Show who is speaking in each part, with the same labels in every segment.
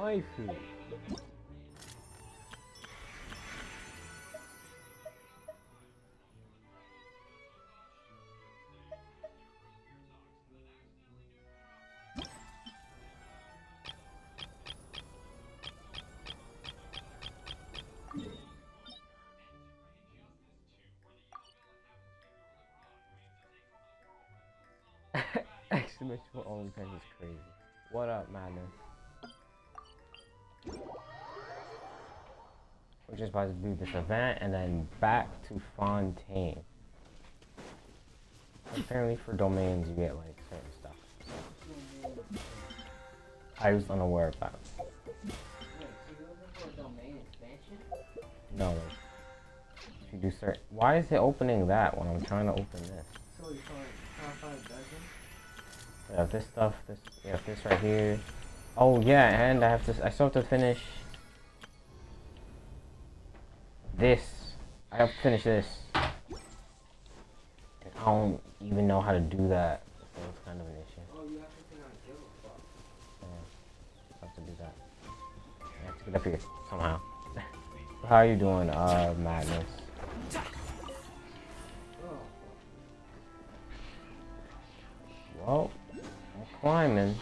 Speaker 1: waifu. Exclamation for OnlyFans is crazy. What up, Madness? We're just about to do this event and then back to Fontaine. Apparently for domains you get like certain stuff. I was unaware of that.
Speaker 2: Wait, so you're looking for a domain expansion?
Speaker 1: No, like, if you do certain... Why is it opening that when I'm trying to open this?
Speaker 2: So you're trying to find a dungeon?
Speaker 1: I have this stuff, this right here. Oh yeah, and I still have to finish this. I have to finish this. And I don't even know how to do that, so it's kind of an issue.
Speaker 2: Oh, you have to think on Give a Fuck.
Speaker 1: Yeah, I have to do that. I have to get up here somehow. How are you doing, Madness?
Speaker 2: Oh.
Speaker 1: Well, I'm climbing.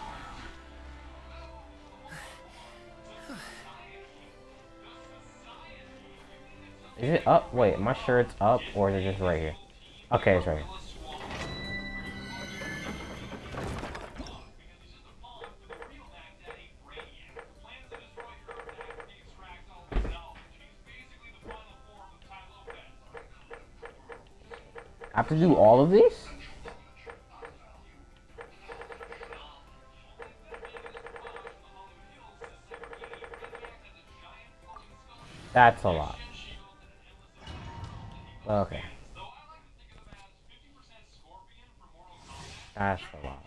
Speaker 1: Is it up? Wait, am I sure it's up or is it just right here? Okay, it's right here. I have to do all of these? That's a lot. Okay. That's a lot.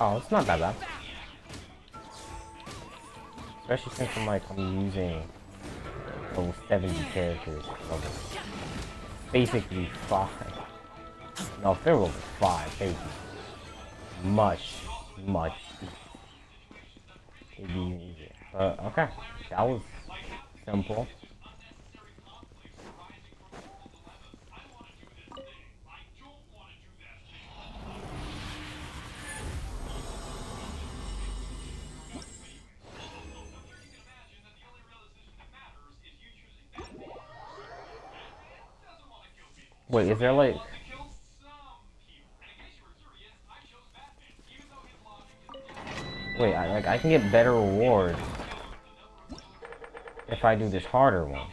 Speaker 1: Oh, it's not that bad. Especially since I'm using level 70 characters. Level basically 5. No, if they're level 5, they'd be much it'd be easier. But okay, that was simple. Wait, is there like... Wait, I can get better rewards if I do this harder one.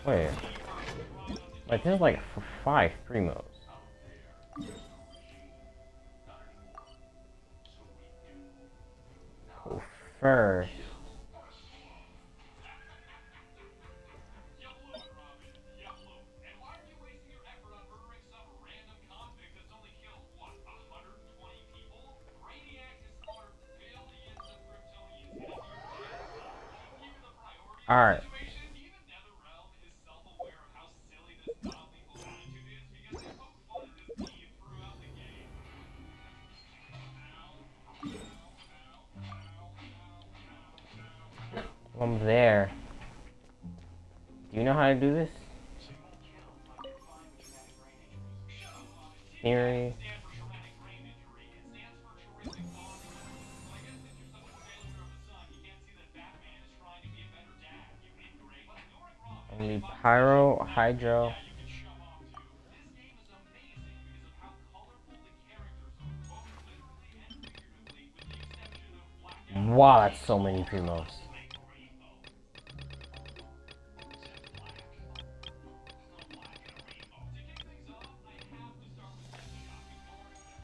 Speaker 1: Wait. Like, this is like 5 primos. Oh, first. Alright. I'm there. Do you know how to do this? Theory. Only Pyro, Hydro. Wow, that's so many primos.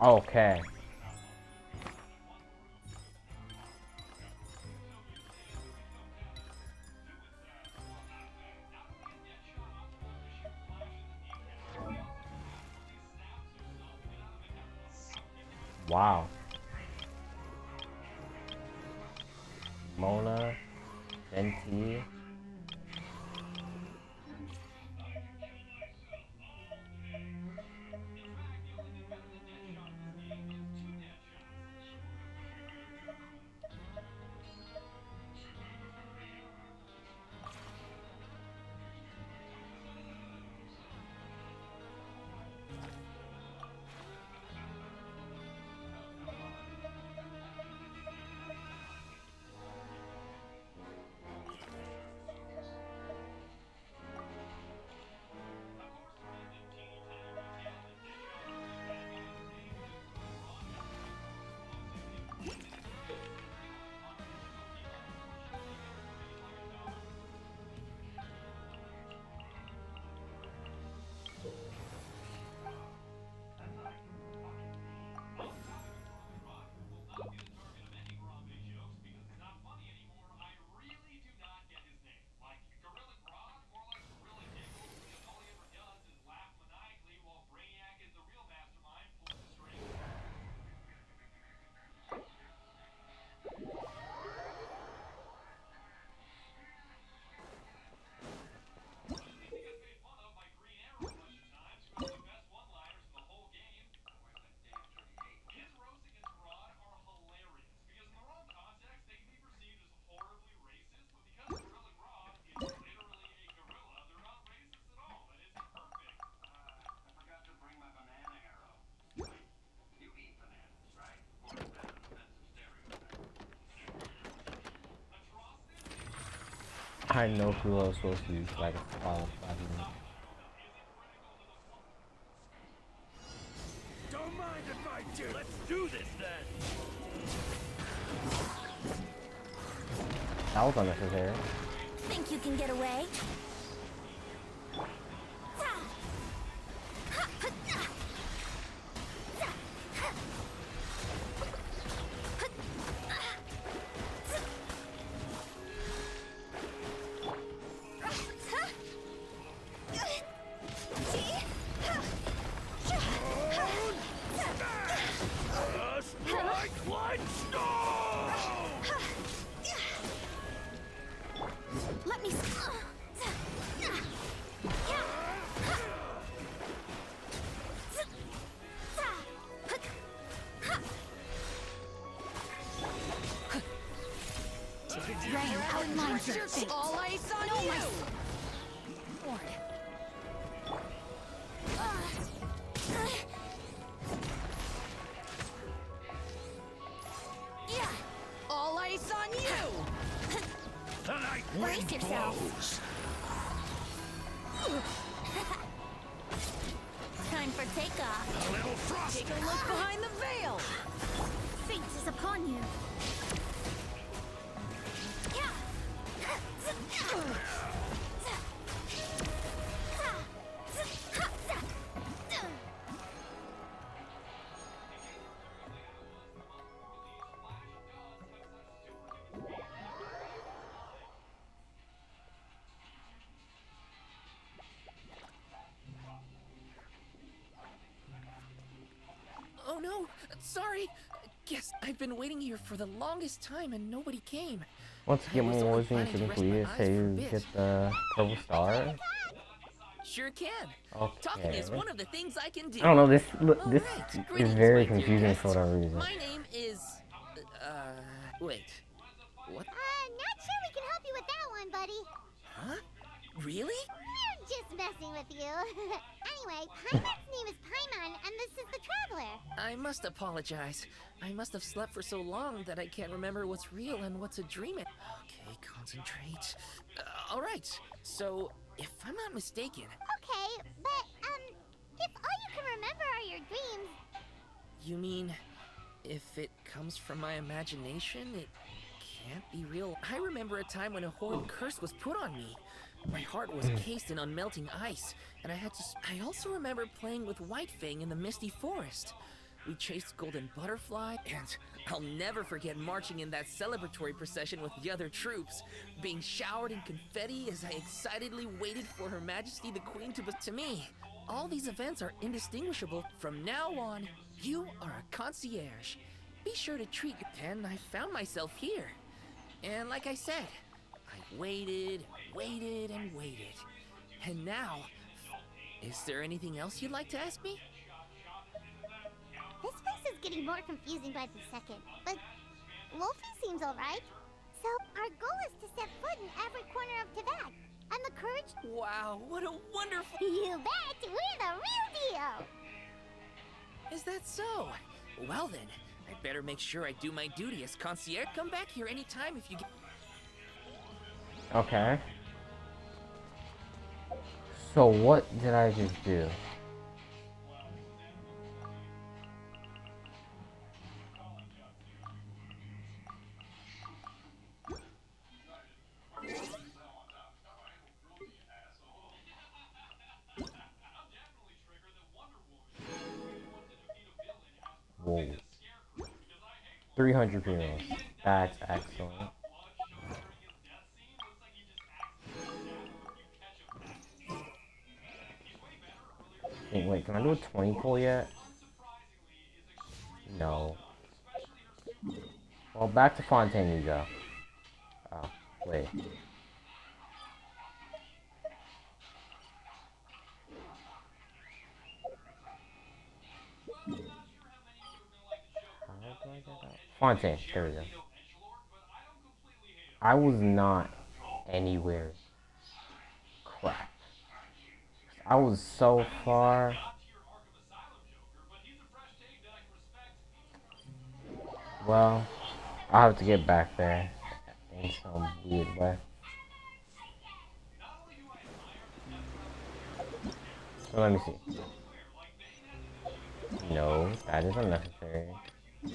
Speaker 1: Okay. wow. Mona, Venti. I know who I was supposed to use like a follow 5 minutes.
Speaker 3: Don't mind if I do. Let's do this then.
Speaker 1: That was unnecessary.
Speaker 4: Think you can get away?
Speaker 3: Strike like snow!
Speaker 4: Let me. Dragon, outlines your fate.
Speaker 5: All ice on
Speaker 4: No,
Speaker 5: you!
Speaker 4: my sword. Yeah.
Speaker 5: All ice on you!
Speaker 3: Tonight
Speaker 4: Brace
Speaker 3: wind
Speaker 4: yourself.
Speaker 3: blows.
Speaker 4: Time for takeoff.
Speaker 3: A little frost.
Speaker 5: Take a look behind the veil!
Speaker 4: Fate is upon you.
Speaker 6: Oh no, sorry. Guess I've been waiting here for the longest time and nobody came.
Speaker 1: Once
Speaker 6: I
Speaker 1: again,
Speaker 6: was
Speaker 1: more
Speaker 6: only
Speaker 1: was being
Speaker 6: planning to rest my
Speaker 1: completed,
Speaker 6: eyes
Speaker 1: so
Speaker 6: for a
Speaker 1: you
Speaker 6: bit.
Speaker 1: get the purple star.
Speaker 6: Sure can. Talking
Speaker 1: Okay.
Speaker 6: is one of the things I can do.
Speaker 1: I don't know. This
Speaker 6: All
Speaker 1: this
Speaker 6: right.
Speaker 1: is
Speaker 6: Greetings,
Speaker 1: very
Speaker 6: my dear
Speaker 1: confusing
Speaker 6: guests.
Speaker 1: for whatever reason.
Speaker 6: My name is wait. What?
Speaker 7: Not sure we can help you with that one, buddy.
Speaker 6: Huh? Really?
Speaker 7: We're just messing with you. Anyway, Paimon's name is Paimon, and this is the Traveler.
Speaker 6: I must apologize. I must have slept for so long that I can't remember what's real and what's a dream. Okay, concentrate. All right. So, if I'm not mistaken,
Speaker 7: Okay, but, if all you can remember are your dreams,
Speaker 6: you mean if it comes from my imagination, it can't be real? I remember a time when a horrid curse was put on me. My heart was cased in unmelting ice, and I had to. I also remember playing with Whitefang in the misty forest. We chased Golden Butterfly, and I'll never forget marching in that celebratory procession with the other troops, being showered in confetti as I excitedly waited for Her Majesty the Queen to me. All these events are indistinguishable from now on. You are a concierge. Be sure to treat you. And I found myself here. And like I said, I waited, waited, and waited. And now, is there anything else you'd like to ask me?
Speaker 7: This place is getting more confusing by the second, but Wolfie seems alright. So, our goal is to set foot in every corner of Tibet. And the courage?
Speaker 6: Wow, what a wonderful...
Speaker 7: You bet! We're the real deal!
Speaker 6: Is that so? Well then, I better make sure I do my duty as concierge. Come back here anytime if you get...
Speaker 1: Okay. So what did I just do? Whoa. 300 premiums. That's excellent. Wait, can I do a 20 pull yet? No. Well, back to Fontaine you go. Oh, wait. Fontaine, there we go. I was not anywhere. Crap. I was so far. Well, I'll have to get back there in some weird way. So let me see. No, that is unnecessary. This.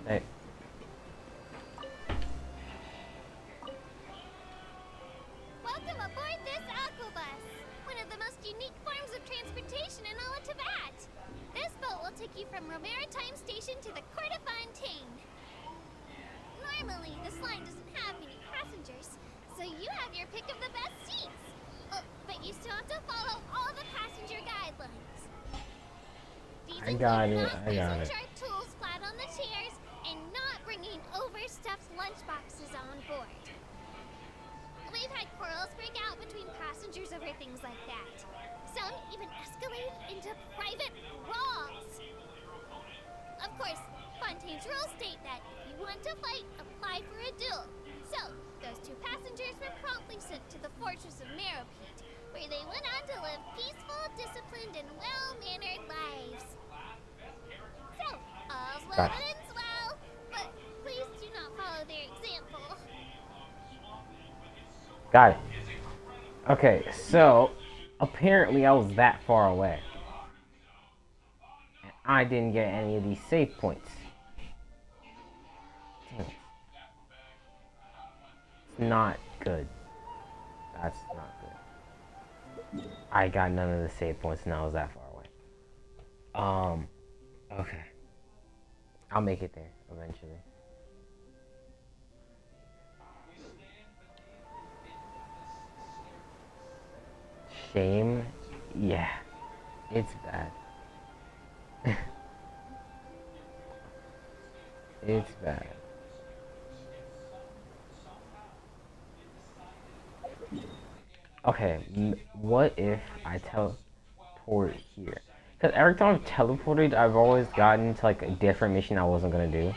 Speaker 1: Hey.
Speaker 7: Welcome aboard this aquabus, one of the most unique forms of transportation in all of Tibet. This boat will take you from Romaritime Station to the Court of Fontaine. Normally, this line doesn't have many passengers, so you have your pick of the best seats. But you still have to follow all the passenger guidelines. These
Speaker 1: I got
Speaker 7: include
Speaker 1: it,
Speaker 7: not
Speaker 1: I got
Speaker 7: placing
Speaker 1: it.
Speaker 7: sharp tools flat on the chairs and not bringing overstuffed lunchboxes on board. We've had quarrels break out between passengers over things like that. Some even escalate into private brawls. Of course, Fontaine's rules state that if you want to fight, apply for a duel. So, those two passengers were promptly sent to the fortress of Meropete, where they went on to live peaceful, disciplined, and well-mannered lives. So, all's well that ends well, but please do not follow their example.
Speaker 1: Got it. Okay, so apparently I was that far away. And I didn't get any of these save points. Dang it. It's not good. That's not good. I got none of the save points and I was that far away. Okay. I'll make it there eventually. Shame? Yeah. It's bad. It's bad. Okay, what if I teleport here? Because every time I've teleported, I've always gotten to like a different mission I wasn't gonna do.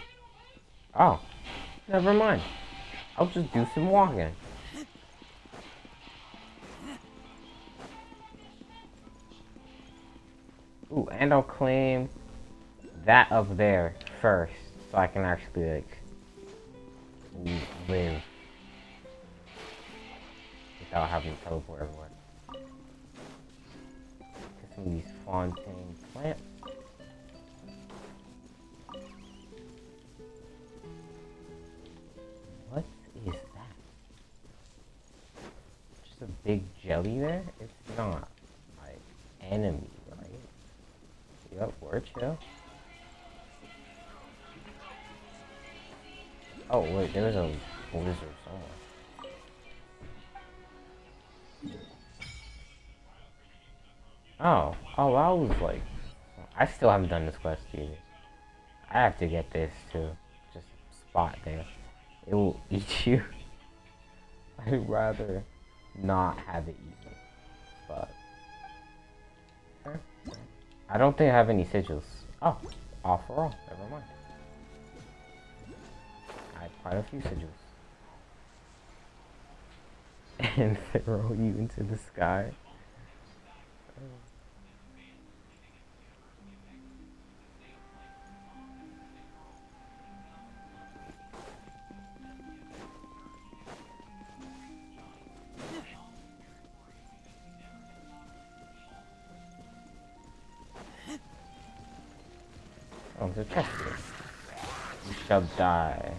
Speaker 1: Oh, never mind. I'll just do some walking. Ooh, and I'll claim that up there first, so I can actually like live without having to teleport everywhere. Get some of these Fontaine plants. What is that? big jelly there? It's not my enemy, right? Yep, we're chill. Oh wait, there's a lizard somewhere. Oh, I was like, I still haven't done this quest either. I have to get this too. Just spot there. It will eat you. I'd rather not have it eat me. But I don't think I have any sigils. Oh, all for all. Never mind. I have quite a few sigils. And throw you into the sky. Oh, there's a chest here. You shall die.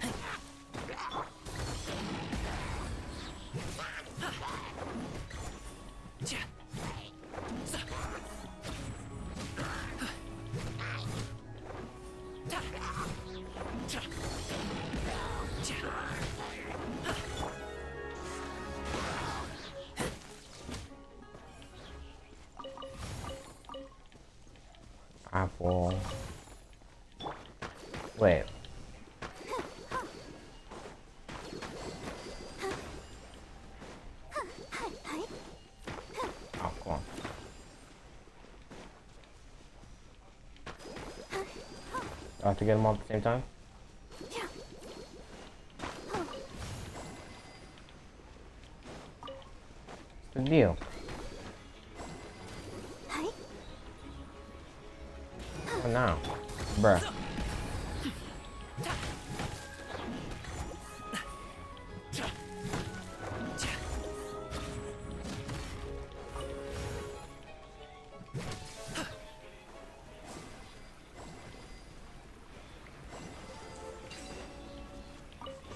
Speaker 1: Apple. Wait. Oh, come on. I have to get them all at the same time? What's the deal? Oh, no. Bruh.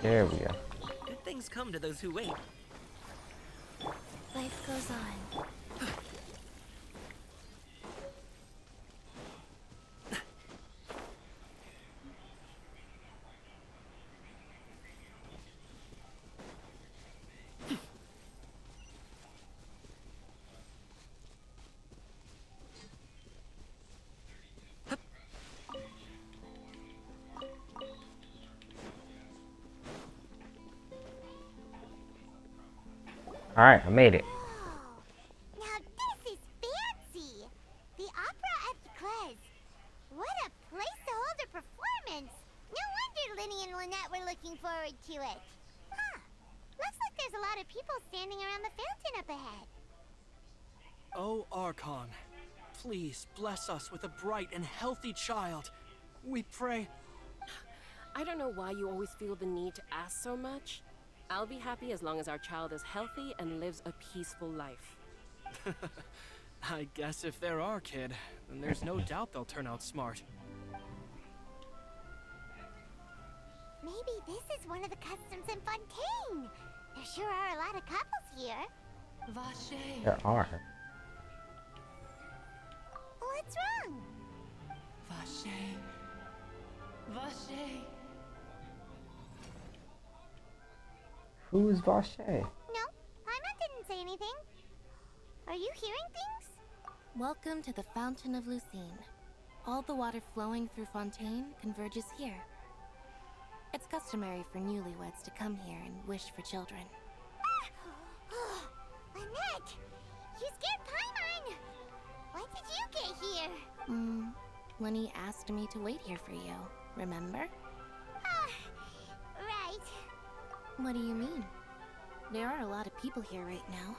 Speaker 1: There we go.
Speaker 6: Good things come to those who wait.
Speaker 4: Life goes on.
Speaker 1: Alright, I made it.
Speaker 7: Now this is fancy! The opera at the Cles. What a place to hold a performance! No wonder Linny and Lynette were looking forward to it. Huh. Looks like there's a lot of people standing around the fountain up ahead.
Speaker 8: Oh, Archon, please bless us with a bright and healthy child. We pray.
Speaker 9: I don't know why you always feel the need to ask so much. I'll be happy as long as our child is healthy and lives a peaceful life.
Speaker 8: I guess if they're our kid, then there's no doubt they'll turn out smart.
Speaker 7: Maybe this is one of the customs in Fontaine. There sure are a lot of couples here.
Speaker 5: Vache.
Speaker 1: There are.
Speaker 7: What's wrong?
Speaker 5: Vache. Vache.
Speaker 1: Who is Vache?
Speaker 7: No, Paimon didn't say anything. Are you hearing things?
Speaker 4: Welcome to the Fountain of Lucine. All the water flowing through Fontaine converges here. It's customary for newlyweds to come here and wish for children.
Speaker 7: Lynette! You scared Paimon! When did you get here?
Speaker 4: Lenny asked me to wait here for you, remember?
Speaker 7: Right.
Speaker 4: What do you mean? There are a lot of people here right now.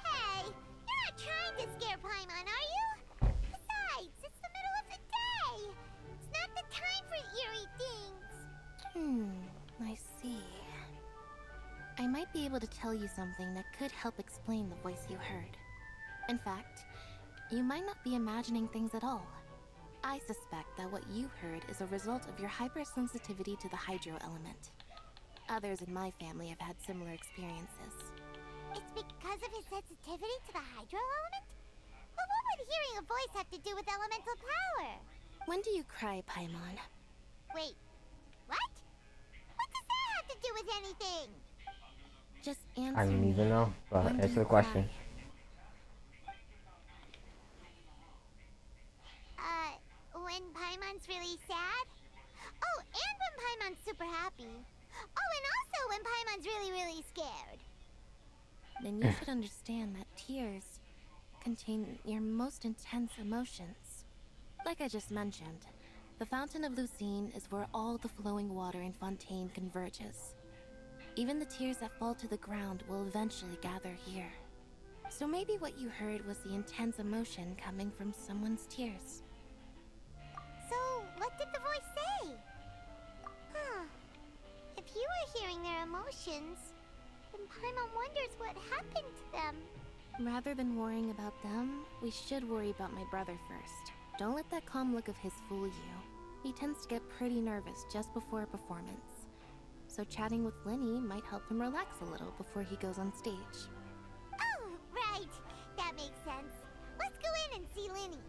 Speaker 7: Hey, you're not trying to scare Paimon, are you? Besides, it's the middle of the day. It's not the time for eerie things.
Speaker 4: I see. I might be able to tell you something that could help explain the voice you heard. In fact, you might not be imagining things at all. I suspect that what you heard is a result of your hypersensitivity to the hydro element. others in my family have had similar experiences.
Speaker 7: It's because of his sensitivity to the hydro element? But what would hearing a voice have to do with elemental power?
Speaker 4: When do you cry, Paimon?
Speaker 7: Wait, what? What does that have to do with anything?
Speaker 4: Just answer
Speaker 1: I don't
Speaker 4: me.
Speaker 1: even know, but
Speaker 4: When do
Speaker 1: answer
Speaker 4: you
Speaker 1: the question.
Speaker 4: cry?
Speaker 7: When Paimon's really sad? Oh, and when Paimon's super happy. Oh, and also when Paimon's really, really scared.
Speaker 4: Then you should understand that tears contain your most intense emotions. Like I just mentioned, the Fountain of Lucine is where all the flowing water in Fontaine converges. Even the tears that fall to the ground will eventually gather here. So maybe what you heard was the intense emotion coming from someone's tears.
Speaker 7: So, what did the voice say? Huh. If you were hearing their emotions, then Paimon wonders what happened to them.
Speaker 4: Rather than worrying about them, we should worry about my brother first. Don't let that calm look of his fool you. He tends to get pretty nervous just before a performance. So chatting with Lenny might help him relax a little before he goes on stage.
Speaker 7: Oh, right. That makes sense. Let's go in and see Lenny.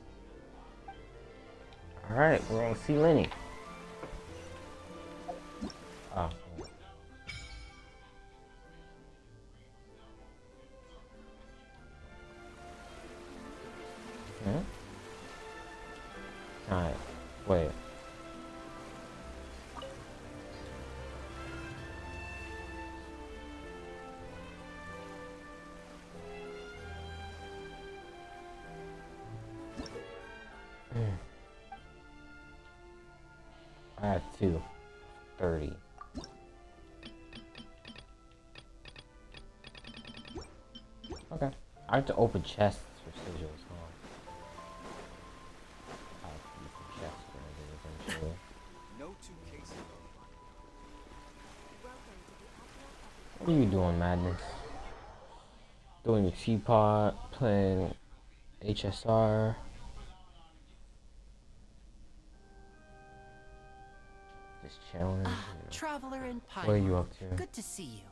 Speaker 1: Alright, we're gonna see Lenny. Oh. Hmm? Alright, wait. I have 230. Okay. I have to open chests for sigils, huh? I'll have to use some chests for it eventually.
Speaker 3: No two cases
Speaker 1: What are you doing, Madness? Doing your teapot, playing HSR. Just chilling. You know.
Speaker 10: Traveler and Paimon.
Speaker 1: What are you up to?
Speaker 10: Good to see you.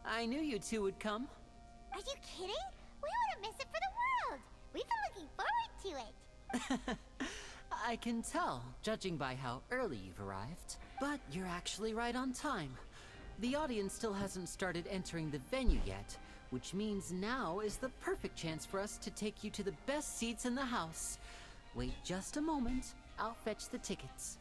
Speaker 10: I knew you two would come.
Speaker 7: Are you kidding? We wouldn't miss it for the world. We've been looking forward to it.
Speaker 10: I can tell, judging by how early you've arrived. But you're actually right on time. The audience still hasn't started entering the venue yet, which means now is the perfect chance for us to take you to the best seats in the house. Wait just a moment. I'll fetch the tickets.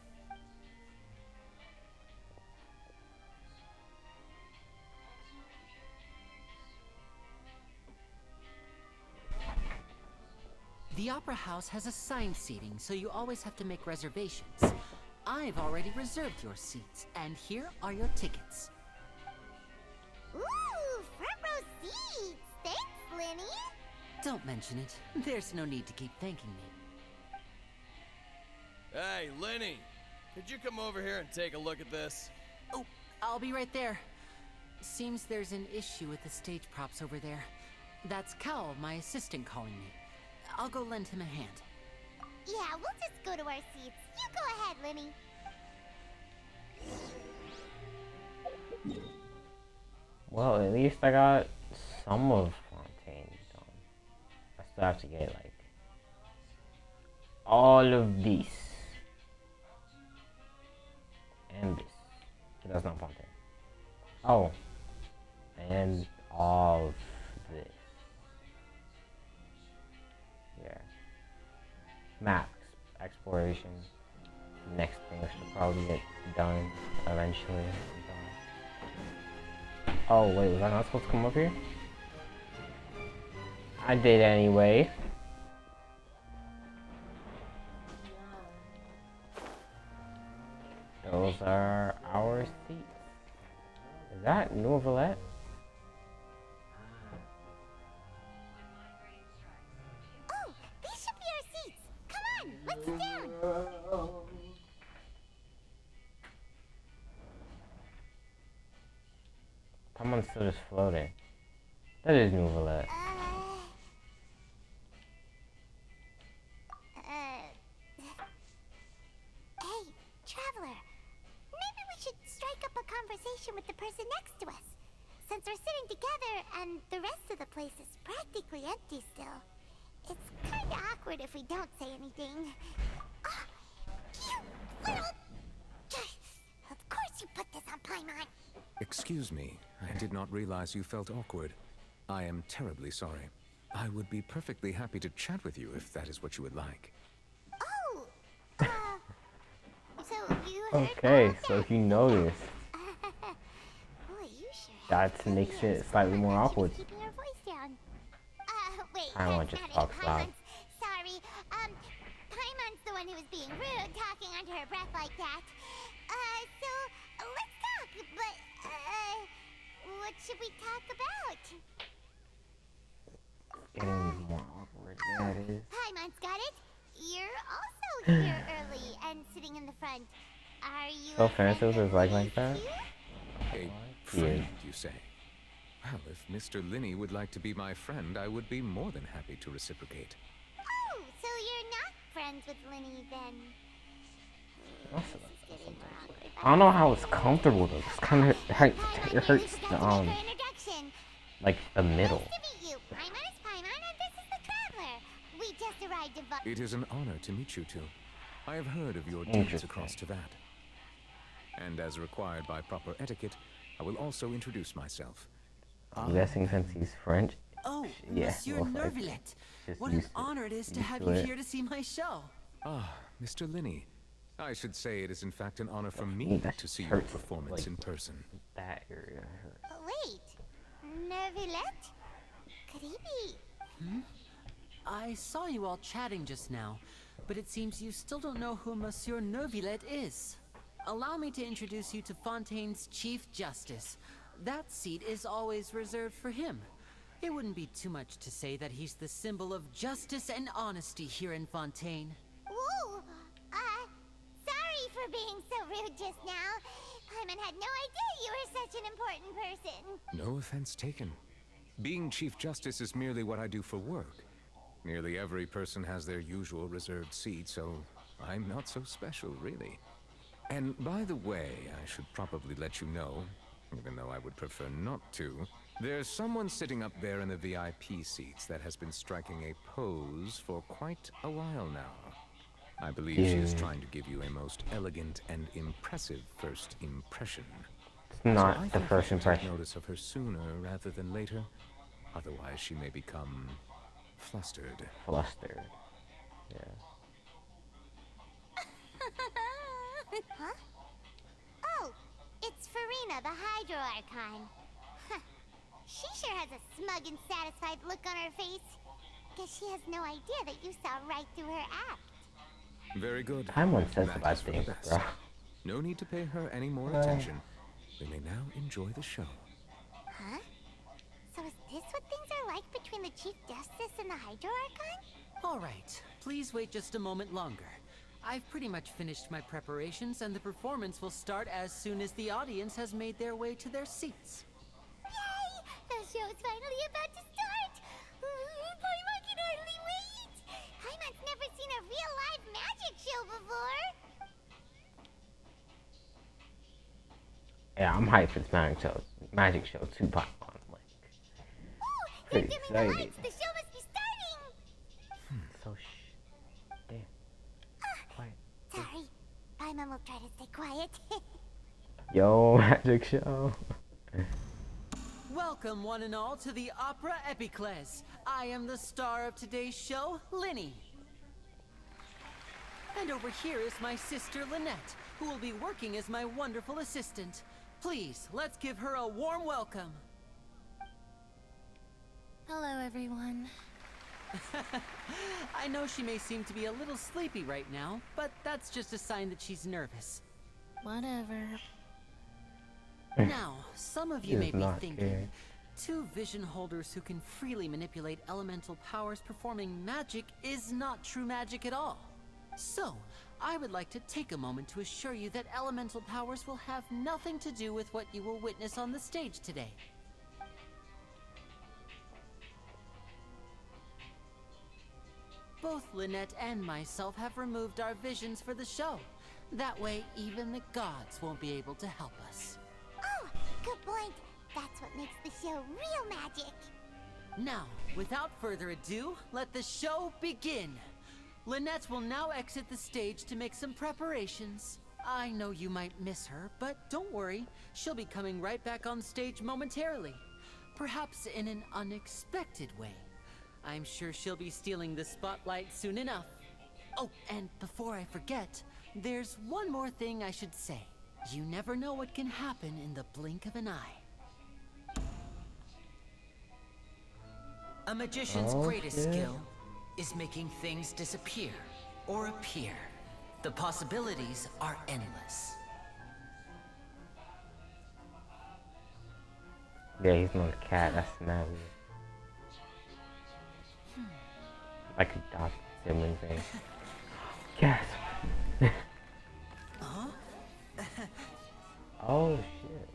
Speaker 10: The Opera House has assigned seating, so you always have to make reservations. I've already reserved your seats, and here are your tickets.
Speaker 7: Ooh, front row seats. Thanks, Lenny.
Speaker 10: Don't mention it. There's no need to keep thanking me.
Speaker 3: Hey, Lenny! Could you come over here and take a look at this?
Speaker 10: Oh, I'll be right there. Seems there's an issue with the stage props over there. That's Cal, my assistant, calling me. I'll go lend him a hand.
Speaker 7: Yeah, we'll just go to our seats. You go ahead, Lenny.
Speaker 1: Well, at least I got some of Fontaine done. I still have to get, like, all of these. And this. But that's not Fontaine. Oh. And all of this. Yeah. Maps. Exploration. Next thing I should probably get done eventually. Oh wait, was I not supposed to come up here? I did anyway. Those are our seats. Is that Nouvellette?
Speaker 7: Oh, these should be our seats. Come on, let's sit down.
Speaker 1: Someone's still just floating. That is Nouvellette.
Speaker 7: Hey, Traveler. Maybe we should strike up a conversation with the person next to us. Since we're sitting together and the rest of the place is practically empty still, it's kind of awkward if we don't say anything. Oh, you little... Of course you put this on Paimon.
Speaker 11: Excuse me, I did not realize you felt awkward. I am terribly sorry. I would be perfectly happy to chat with you if that is what you would like.
Speaker 7: Oh, so you heard
Speaker 1: Okay,
Speaker 7: all
Speaker 1: so
Speaker 7: that?
Speaker 1: you noticed.
Speaker 7: Boy, you sure
Speaker 1: That
Speaker 7: have
Speaker 1: makes
Speaker 7: plenty
Speaker 1: it
Speaker 7: of
Speaker 1: slightly more
Speaker 7: smart
Speaker 1: awkward.
Speaker 7: keeping your voice down. Wait,
Speaker 1: Paimon
Speaker 7: that's
Speaker 1: just
Speaker 7: not it.
Speaker 1: talks loud.
Speaker 7: Paimon's, sorry. Paimon's the one who was being rude, talking under her breath like that. So, let's talk, but, what should we talk about?
Speaker 1: Getting more awkward. Yeah, it is.
Speaker 7: Paimon's got it. You're also here early and sitting in the front. Are you
Speaker 1: So
Speaker 7: a friend
Speaker 1: Francis
Speaker 7: of
Speaker 1: is like
Speaker 7: Lily's
Speaker 1: that?
Speaker 7: too?
Speaker 11: A friend, you say? Well, if Mr. Linney would like to be my friend, I would be more than happy to reciprocate.
Speaker 7: Oh, so you're not friends with Linny then?
Speaker 1: Also,
Speaker 7: This is getting more awkward.
Speaker 1: I don't know how it's comfortable though. It's kind of it hurts the
Speaker 7: Introduction.
Speaker 1: like the middle.
Speaker 7: Nice to meet you. Paimon is Paimon, and this is the Traveler. We just arrived in
Speaker 11: It is an honor to meet you two. I have heard of your deeds
Speaker 1: Interesting.
Speaker 11: across to that. And as required by proper etiquette, I will also introduce myself.
Speaker 1: I'm guessing since he's French.
Speaker 10: Oh,
Speaker 1: Yeah,
Speaker 10: Monsieur
Speaker 1: most likely.
Speaker 10: Nervillet.
Speaker 1: Just
Speaker 10: What an
Speaker 1: used to-
Speaker 10: honor it is to
Speaker 1: used
Speaker 10: have
Speaker 1: to
Speaker 10: you
Speaker 1: it.
Speaker 10: here to see my show.
Speaker 11: Ah, Mr. Linney. I should say it is in fact an honor for
Speaker 1: Ooh,
Speaker 11: me
Speaker 1: that
Speaker 11: to see your
Speaker 1: hurts,
Speaker 11: performance
Speaker 1: like-
Speaker 11: in person.
Speaker 1: That area hurts.
Speaker 7: Wait, Nervillet? Could he be?
Speaker 10: I saw you all chatting just now, but it seems you still don't know who Monsieur Nervillet is. Allow me to introduce you to Fontaine's Chief Justice. That seat is always reserved for him. It wouldn't be too much to say that he's the symbol of justice and honesty here in Fontaine.
Speaker 7: Whoa! Sorry for being so rude just now. Paimon had no idea you were such an important person.
Speaker 11: No offense taken. Being Chief Justice is merely what I do for work. Nearly every person has their usual reserved seat, so I'm not so special, really. And by the way, I should probably let you know, even though I would prefer not to, there's someone sitting up there in the VIP seats that has been striking a pose for quite a while now. I believe she is
Speaker 1: Yeah.
Speaker 11: trying to give you a most elegant and impressive first impression.
Speaker 1: It's
Speaker 11: So I
Speaker 1: not the
Speaker 11: think you
Speaker 1: first
Speaker 11: should take
Speaker 1: impression.
Speaker 11: notice of her sooner rather than later. Otherwise, she may become flustered.
Speaker 1: Flustered. Yeah.
Speaker 7: Huh? Oh, it's Farina, the Hydro Archon. Huh. She sure has a smug and satisfied look on her face. Guess she has no idea that you saw right through her act.
Speaker 11: Very good.
Speaker 1: Paimon says
Speaker 11: That
Speaker 1: about
Speaker 11: is for the
Speaker 1: things,
Speaker 11: best.
Speaker 1: bro.
Speaker 11: No need to pay her any more attention. We may now enjoy the show.
Speaker 7: Huh? So is this what things are like between the Chief Justice and the Hydro Archon?
Speaker 10: All right, please wait just a moment longer. I've pretty much finished my preparations, and the performance will start as soon as the audience has made their way to their seats.
Speaker 7: Yay! The show's finally about to start! Paimon can hardly wait! Paimon's never seen a real live magic show before!
Speaker 1: Yeah, I'm hyped for this magic show too, Paimon. Like,
Speaker 7: Ooh, they're
Speaker 1: pretty
Speaker 7: dimming the
Speaker 1: excited.
Speaker 7: lights! The show must be starting!
Speaker 1: So damn. Quiet.
Speaker 7: Sorry. Paimon will try to stay quiet.
Speaker 1: Yo, magic show.
Speaker 10: Welcome, one and all, to the Opera Epiclese. I am the star of today's show, Linny. And over here is my sister, Lynette, who will be working as my wonderful assistant. Please, let's give her a warm welcome.
Speaker 4: Hello, everyone.
Speaker 10: I know she may seem to be a little sleepy right now, but that's just a sign that she's nervous.
Speaker 4: Whatever.
Speaker 10: Now, some of you
Speaker 1: She
Speaker 10: may
Speaker 1: is
Speaker 10: be
Speaker 1: not
Speaker 10: thinking,
Speaker 1: scared.
Speaker 10: two vision holders who can freely manipulate elemental powers performing magic is not true magic at all. So, I would like to take a moment to assure you that elemental powers will have nothing to do with what you will witness on the stage today. Both Lynette and myself have removed our visions for the show. That way, even the gods won't be able to help us.
Speaker 7: Oh, good boy. That's what makes the show real magic.
Speaker 10: Now, without further ado, let the show begin. Lynette will now exit the stage to make some preparations. I know you might miss her, but don't worry. She'll be coming right back on stage momentarily. Perhaps in an unexpected way. I'm sure she'll be stealing the spotlight soon enough. Oh, and before I forget, there's one more thing I should say. You never know what can happen in the blink of an eye. A magician's greatest skill is making things disappear or appear. The possibilities are endless.
Speaker 1: Yeah, he's not a cat. That's not weird. I could dot sibling thing. Gasp.
Speaker 10: Huh?
Speaker 1: Oh shit.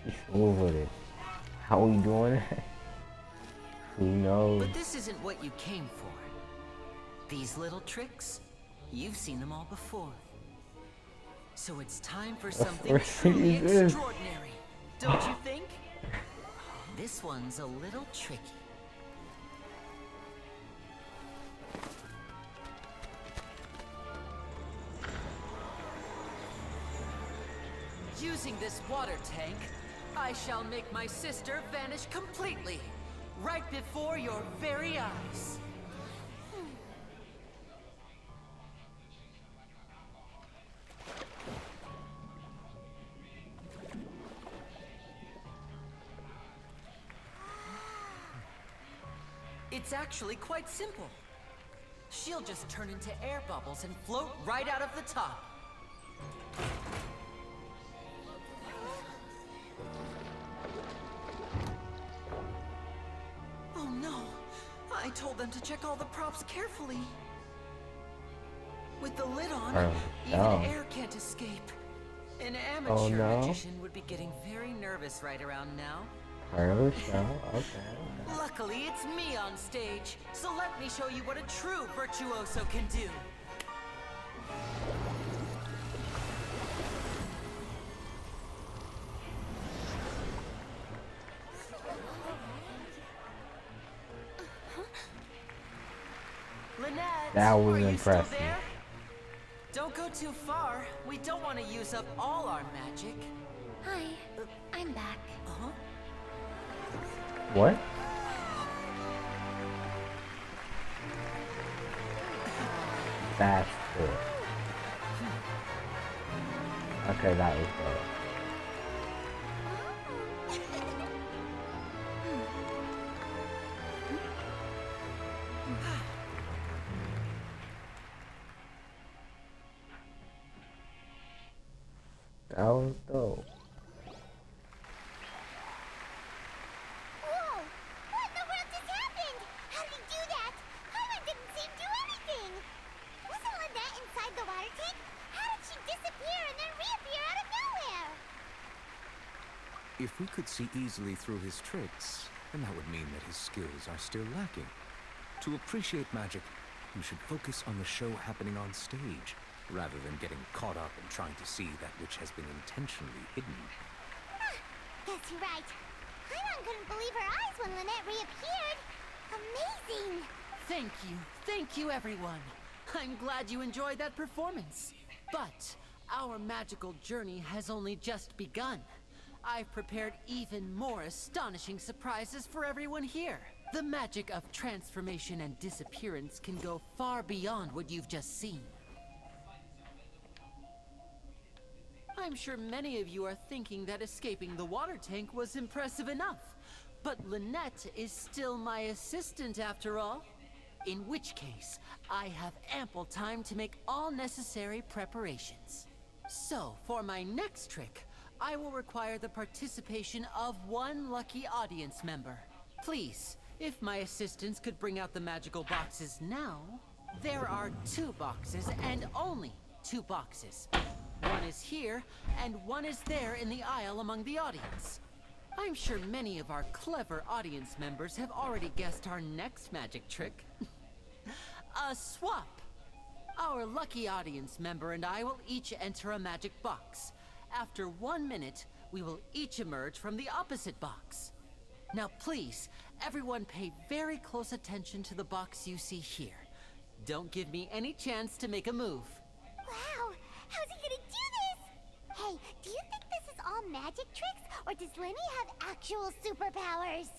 Speaker 1: He's smooth with it. How we doing it? Who knows?
Speaker 10: But this isn't what you came for. These little tricks, you've seen them all before. So it's time for something truly extraordinary, don't you think? This one's a little tricky. Using this water tank, I shall make my sister vanish completely, right before your very eyes. It's actually quite simple. She'll just turn into air bubbles and float right out of the top. Oh no! I told them to check all the props carefully. With the lid on, even air can't escape. An amateur magician would be getting very nervous right around now.
Speaker 1: Okay.
Speaker 10: Luckily, it's me on stage, so let me show you what a true virtuoso can do. Lynette,
Speaker 1: that was
Speaker 10: are you
Speaker 1: impressive.
Speaker 10: still there? Don't go too far. We don't want to use up all our magic.
Speaker 4: Hi, I'm back.
Speaker 10: Uh-huh.
Speaker 1: What? That's cool. Okay, that was good. That was dope.
Speaker 7: Whoa! What in the world just happened? How did he do that? Paimon didn't seem to do anything. Wasn't Lynette inside the water tank? How did she disappear and then reappear out of nowhere?
Speaker 11: If we could see easily through his tricks, then that would mean that his skills are still lacking. To appreciate magic, you should focus on the show happening on stage, rather than getting caught up in trying to see that which has been intentionally hidden.
Speaker 7: Guess you're right. Paimon couldn't believe her eyes when Lynette reappeared. Amazing!
Speaker 10: Thank you everyone. I'm glad you enjoyed that performance. But our magical journey has only just begun. I've prepared even more astonishing surprises for everyone here. The magic of transformation and disappearance can go far beyond what you've just seen. I'm sure many of you are thinking that escaping the water tank was impressive enough. But Lynette is still my assistant after all. In which case, I have ample time to make all necessary preparations. So, for my next trick, I will require the participation of one lucky audience member. Please, if my assistants could bring out the magical boxes now. There are 2 boxes and only 2 boxes. One is here, and one is there in the aisle among the audience. I'm sure many of our clever audience members have already guessed our next magic trick. A swap! Our lucky audience member and I will each enter a magic box. After 1 minute, we will each emerge from the opposite box. Now please, everyone pay very close attention to the box you see here. Don't give me any chance to make a move.
Speaker 7: Wow, how's he gonna do this? Hey, do you think this is all magic tricks, or does Lenny have actual superpowers?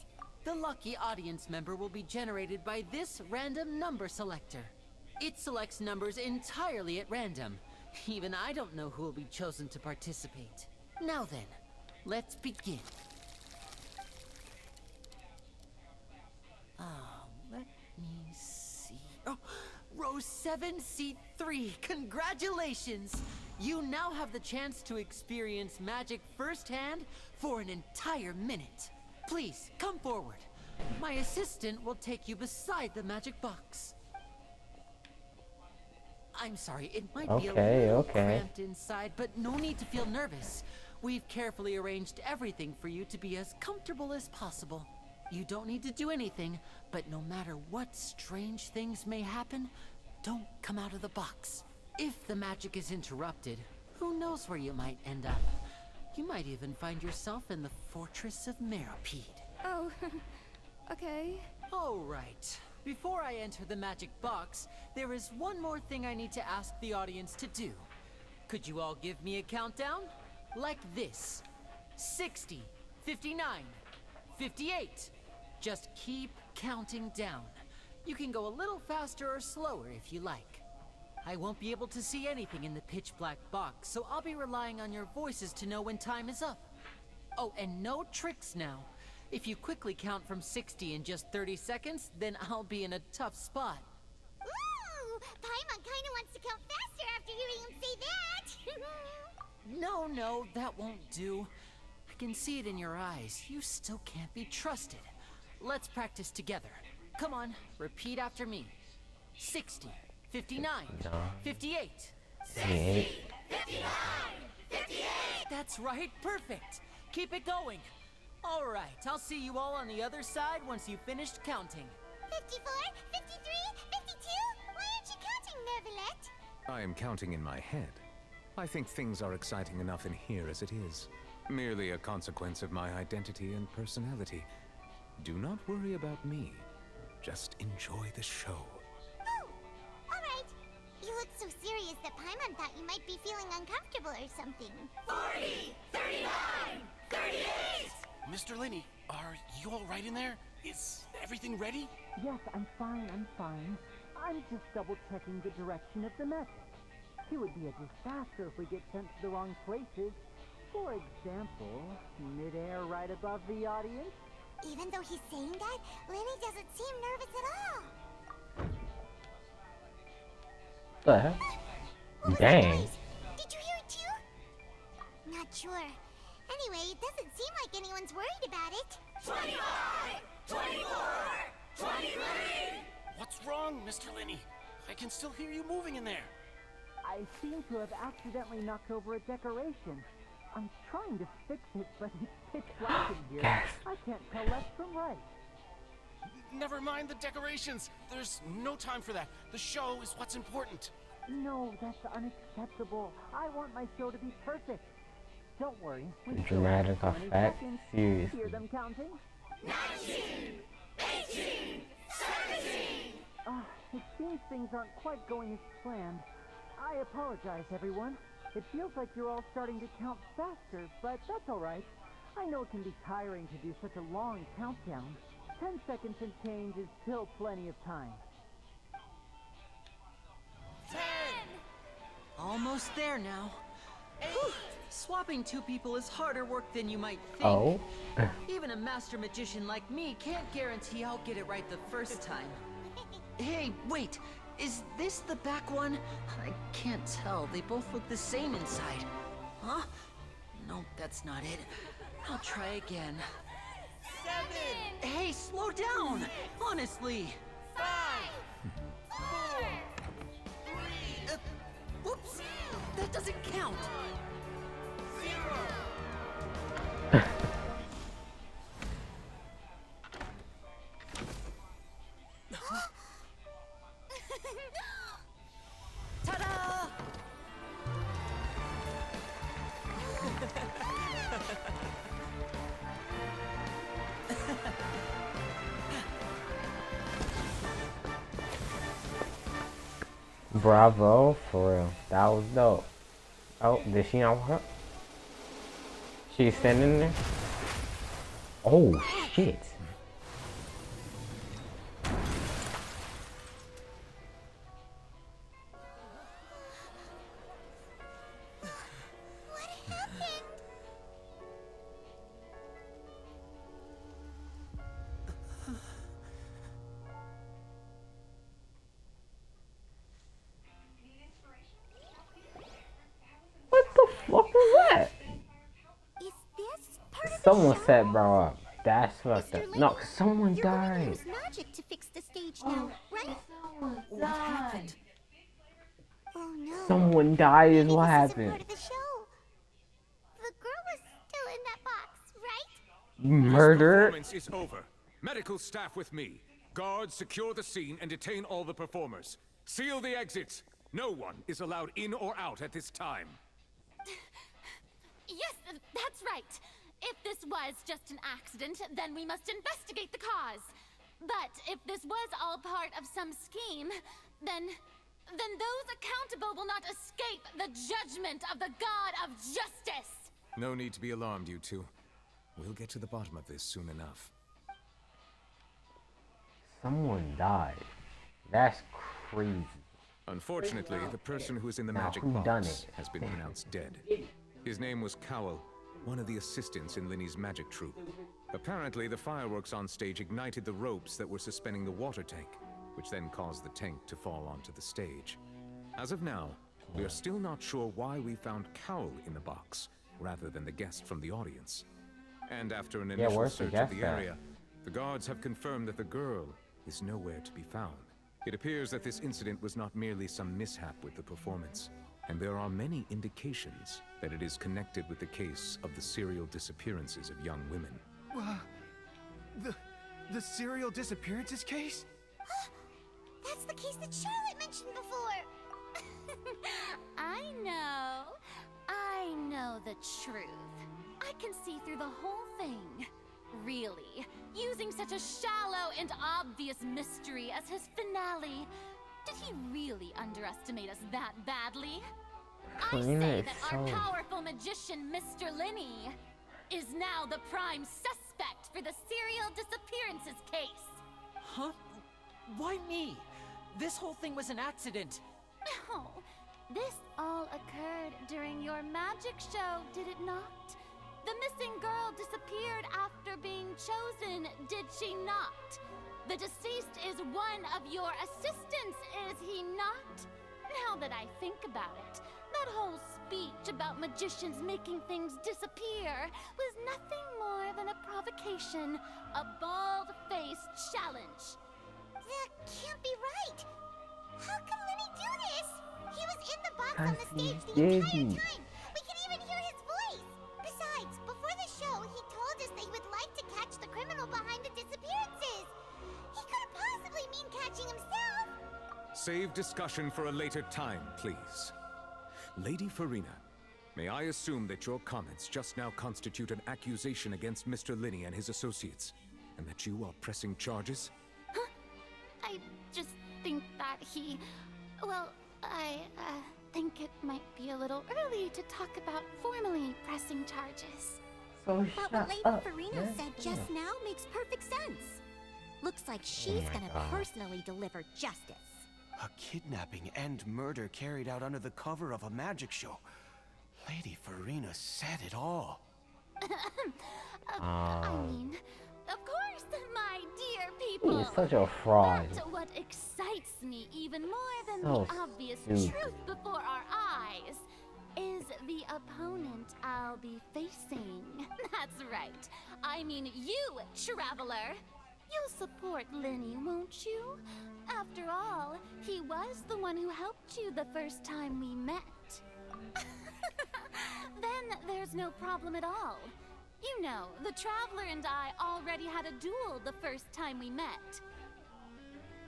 Speaker 10: The lucky audience member will be generated by this random number selector. It selects numbers entirely at random. Even I don't know who will be chosen to participate. Now then, let's begin. Let me see. Oh, row 7, seat 3. Congratulations! You now have the chance to experience magic firsthand for an entire minute. Please, come forward. My assistant will take you beside the magic box. I'm sorry, it might be a little cramped inside, but no need to feel nervous. We've carefully arranged everything for you to be as comfortable as possible. You don't need to do anything, but no matter what strange things may happen, don't come out of the box. If the magic is interrupted, who knows where you might end up? You might even find yourself in the Fortress of Meropide.
Speaker 4: Oh, okay.
Speaker 10: All right. Before I enter the magic box, there is one more thing I need to ask the audience to do. Could you all give me a countdown? Like this. 60, 59, 58. Just keep counting down. You can go a little faster or slower if you like. I won't be able to see anything in the pitch black box, so I'll be relying on your voices to know when time is up. Oh, and no tricks now. If you quickly count from 60 in just 30 seconds, then I'll be in a tough spot.
Speaker 7: Ooh, Paimon kinda wants to count faster after hearing him say that.
Speaker 10: No, that won't do. I can see it in your eyes. You still can't be trusted. Let's practice together. Come on, repeat after me. 60, 59, 58.
Speaker 1: 58.
Speaker 7: 59, 58.
Speaker 10: That's right, perfect. Keep it going. All right, I'll see you all on the other side once you've finished counting.
Speaker 7: 54, 53, 52? Why aren't you counting, Nervalet?
Speaker 11: I am counting in my head. I think things are exciting enough in here as it is. Merely a consequence of my identity and personality. Do not worry about me. Just enjoy the show.
Speaker 7: Oh, all right. You look so serious that Paimon thought you might be feeling uncomfortable or something. 40, 39, 38!
Speaker 12: Mr. Linney, are you all right in there? Is everything ready?
Speaker 13: Yes, I'm fine. I'm just double-checking the direction of the magic. It would be a disaster if we get sent to the wrong places. For example, midair right above the audience.
Speaker 7: Even though he's saying that, Lenny doesn't seem nervous at all.
Speaker 1: The heck? Dang.
Speaker 7: Did you hear it too? Not sure. Anyway, it doesn't seem like anyone's worried about it. 25! 24! 23!
Speaker 12: What's wrong, Mr. Linney? I can still hear you moving in there.
Speaker 13: I seem to have accidentally knocked over a decoration. I'm trying to fix it, but it's pitch black in here.
Speaker 1: Yes.
Speaker 13: I can't tell left from right.
Speaker 12: Never mind the decorations. There's no time for that. The show is what's important.
Speaker 13: No, that's unacceptable. I want my show to be perfect. Don't worry.
Speaker 1: The dramatic effect. Seriously.
Speaker 13: Hear them counting?
Speaker 7: 19! 18! 17!
Speaker 13: It seems things aren't quite going as planned. I apologize, everyone. It feels like you're all starting to count faster, but that's all right. I know it can be tiring to do such a long countdown. 10 seconds and change is still plenty of time.
Speaker 7: 10!
Speaker 10: Almost there now. Swapping two people is harder work than you might think.
Speaker 1: Oh?
Speaker 10: Even a master magician like me can't guarantee I'll get it right the first time. Hey, wait. Is this the back one? I can't tell. They both look the same inside. Huh? No, that's not it. I'll try again.
Speaker 7: 7!
Speaker 10: Hey, slow down! Honestly.
Speaker 7: 5! 4! 3!
Speaker 10: Whoops! That doesn't count!
Speaker 7: 0!
Speaker 1: Bravo, for real. That was dope. Oh, did she not walk up? She's standing there? Oh, shit. What the fuck was that?
Speaker 7: Is this part of
Speaker 1: Someone
Speaker 7: the show?
Speaker 1: set bro up. That's fucked
Speaker 7: Mr.
Speaker 1: up. No,
Speaker 7: Lee,
Speaker 1: someone
Speaker 7: you're going to
Speaker 1: died.
Speaker 7: use magic to fix the stage now, right?
Speaker 5: What happened?
Speaker 7: Oh no.
Speaker 1: Someone died is
Speaker 7: Maybe
Speaker 1: what
Speaker 7: this isn't
Speaker 1: happened.
Speaker 7: part of the show. The girl was still in that box, right?
Speaker 1: Murder?
Speaker 11: Performance is over. Medical staff with me. Guards, secure the scene and detain all the performers. Seal the exits. No one is allowed in or out at this time.
Speaker 4: Yes, that's right. If this was just an accident, then we must investigate the cause. But if this was all part of some scheme, then those accountable will not escape the judgment of the God of Justice.
Speaker 11: No need to be alarmed, you two. We'll get to the bottom of this soon enough.
Speaker 1: Someone died. That's crazy.
Speaker 11: Unfortunately, the person who is in the
Speaker 1: Now,
Speaker 11: magic
Speaker 1: who done
Speaker 11: box
Speaker 1: it?
Speaker 11: has been pronounced dead. His name was Cowell, one of the assistants in Linny's magic troupe. Apparently, the fireworks on stage ignited the ropes that were suspending the water tank, which then caused the tank to fall onto the stage. As of now, we are still not sure why we found Cowell in the box, rather than the guest from the audience. And after an initial
Speaker 1: where's the
Speaker 11: search of
Speaker 1: guest
Speaker 11: the
Speaker 1: at?
Speaker 11: area, the guards have confirmed that the girl is nowhere to be found. It appears that this incident was not merely some mishap with the performance, and there are many indications that it is connected with the case of the serial disappearances of young women.
Speaker 12: The serial disappearances case?
Speaker 7: That's the case that Charlotte mentioned before.
Speaker 4: I know the truth. I can see through the whole thing. Really, using such a shallow and obvious mystery as his finale. Did he really underestimate us that badly? I
Speaker 1: Karina
Speaker 4: say
Speaker 1: is
Speaker 4: that our
Speaker 1: so-
Speaker 4: powerful magician, Mr. Linney, is now the prime suspect for the serial disappearances case.
Speaker 10: Huh? Why me? This whole thing was an accident.
Speaker 4: Oh, this all occurred during your magic show, did it not? The missing girl disappeared after being chosen, did she not? The deceased is one of your assistants, is he not? Now that I think about it, that whole speech about magicians making things disappear was nothing more than a provocation, a bald-faced challenge.
Speaker 7: That can't be right. How can Lenny do this? He was in the box on the stage the entire time. We can even hear his voice. Besides, before the show, he told us that he would like to catch the criminal behind the disappearances. He couldn't possibly mean catching himself.
Speaker 11: Save discussion for a later time, please. Lady Farina, may I assume that your comments just now constitute an accusation against Mr. Linney and his associates, and that you are pressing charges?
Speaker 4: I just think that he... Well, I think it might be a little early to talk about formally pressing charges.
Speaker 1: So
Speaker 7: But what Lady Farina said just now makes perfect sense. Looks like she's gonna personally deliver justice.
Speaker 12: A kidnapping and murder carried out under the cover of a magic show. Lady Farina said it all.
Speaker 4: I mean, of course, my dear people.
Speaker 1: He's such a fraud.
Speaker 4: But what excites me even more than
Speaker 1: So
Speaker 4: the obvious
Speaker 1: stupid.
Speaker 4: truth before our eyes is the opponent I'll be facing. That's right. I mean you, Traveler. You'll support Linny, won't you? After all, he was the one who helped you the first time we met. Then there's no problem at all. You know, the Traveler and I already had a duel the first time we met.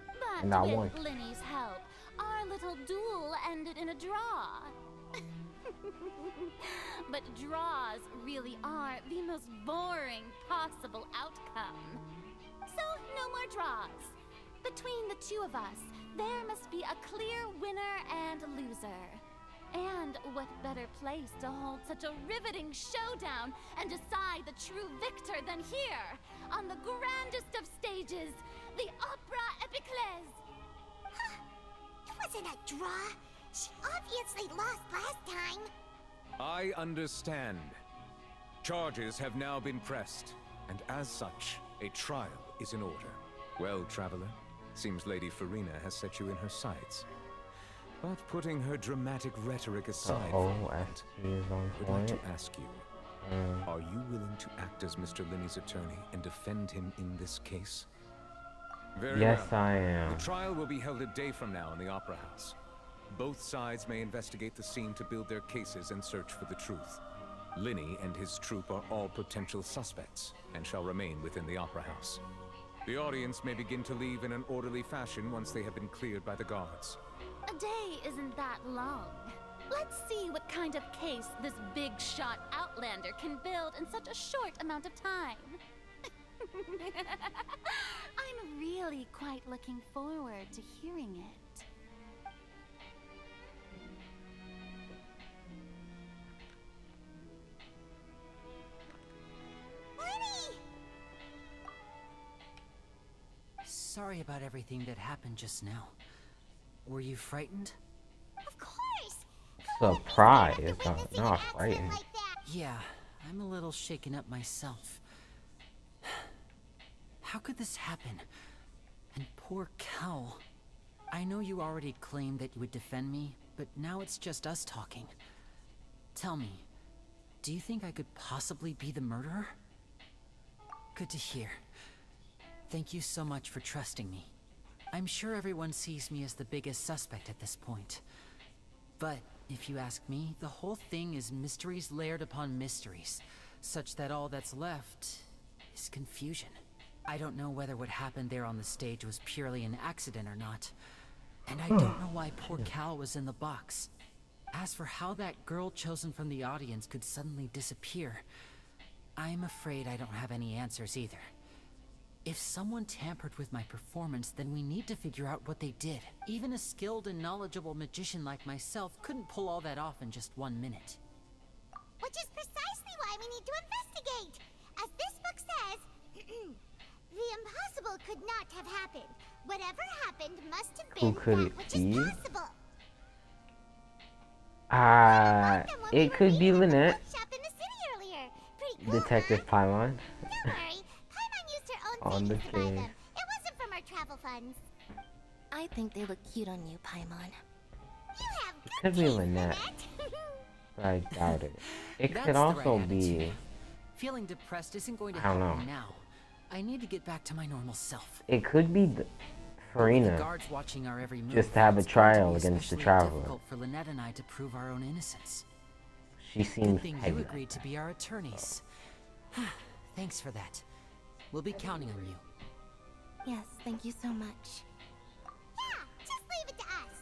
Speaker 4: But
Speaker 1: And I
Speaker 4: with
Speaker 1: won.
Speaker 4: Linny's help, our little duel ended in a draw. But draws really are the most boring possible outcome. So, no more draws.
Speaker 14: Between the two of us, there must be a clear winner and loser. And what better place to hold such a riveting showdown and decide the true victor than here, on the grandest of stages, the Opera Epiclese.
Speaker 7: It wasn't a draw. She obviously lost last time.
Speaker 11: I understand. Charges have now been pressed, and as such, a trial is in order. Well, Traveler, seems Lady Farina has set you in her sights. But putting her dramatic rhetoric aside for a moment, I'd like to ask you, are you willing to act as Mr. Linney's attorney and defend him in this case? Very
Speaker 1: yes,
Speaker 11: well.
Speaker 1: I am.
Speaker 11: The trial will be held a day from now in the Opera House. Both sides may investigate the scene to build their cases and search for the truth. Linney and his troupe are all potential suspects and shall remain within the Opera House. The audience may begin to leave in an orderly fashion once they have been cleared by the guards.
Speaker 14: A day isn't that long. Let's see what kind of case this big shot outlander can build in such a short amount of time. I'm really quite looking forward to hearing it.
Speaker 10: Sorry about everything that happened just now. Were you frightened?
Speaker 7: Of course.
Speaker 1: Surprised, not frightened.
Speaker 10: Yeah, I'm a little shaken up myself. How could this happen? And poor Cal. I know you already claimed that you would defend me, but now it's just us talking. Tell me, do you think I could possibly be the murderer? Good to hear. Thank you so much for trusting me. I'm sure everyone sees me as the biggest suspect at this point. But if you ask me, the whole thing is mysteries layered upon mysteries, such that all that's left is confusion. I don't know whether what happened there on the stage was purely an accident or not. And I don't know why poor Cal was in the box. As for how that girl chosen from the audience could suddenly disappear, I'm afraid I don't have any answers either. If someone tampered with my performance, then we need to figure out what they did. Even a skilled and knowledgeable magician like myself couldn't pull all that off in just 1 minute.
Speaker 7: Which is precisely why we need to investigate. As this book says, the impossible could not have happened. Whatever happened must have been that which is possible.
Speaker 1: It could be Lynette. Detective Pylon.
Speaker 7: Don't worry, Paimon used her own
Speaker 1: On the
Speaker 7: savings to buy
Speaker 1: case.
Speaker 7: them. It wasn't from our travel funds.
Speaker 4: I think they look cute on you, Paimon.
Speaker 7: You have
Speaker 1: It could be Lynette. But I doubt it. It
Speaker 10: That's
Speaker 1: could
Speaker 10: the
Speaker 1: also
Speaker 10: right
Speaker 1: be.
Speaker 10: attitude. Feeling depressed isn't going to
Speaker 1: I don't
Speaker 10: help me
Speaker 1: know.
Speaker 10: now. I need to get back to my normal self.
Speaker 1: It could be
Speaker 10: The
Speaker 1: Farina.
Speaker 10: guards watching our every move,
Speaker 1: Just to have a
Speaker 10: it's going to
Speaker 1: trial
Speaker 10: be
Speaker 1: against the
Speaker 10: especially
Speaker 1: traveler.
Speaker 10: difficult for Lynette and I to prove our own innocence.
Speaker 1: She seems
Speaker 10: Good thing
Speaker 1: petty
Speaker 10: you
Speaker 1: like
Speaker 10: agreed to
Speaker 1: that.
Speaker 10: be our attorneys. Thanks for that. We'll be counting on you.
Speaker 4: Yes, thank you so much.
Speaker 7: Yeah, just leave it to us.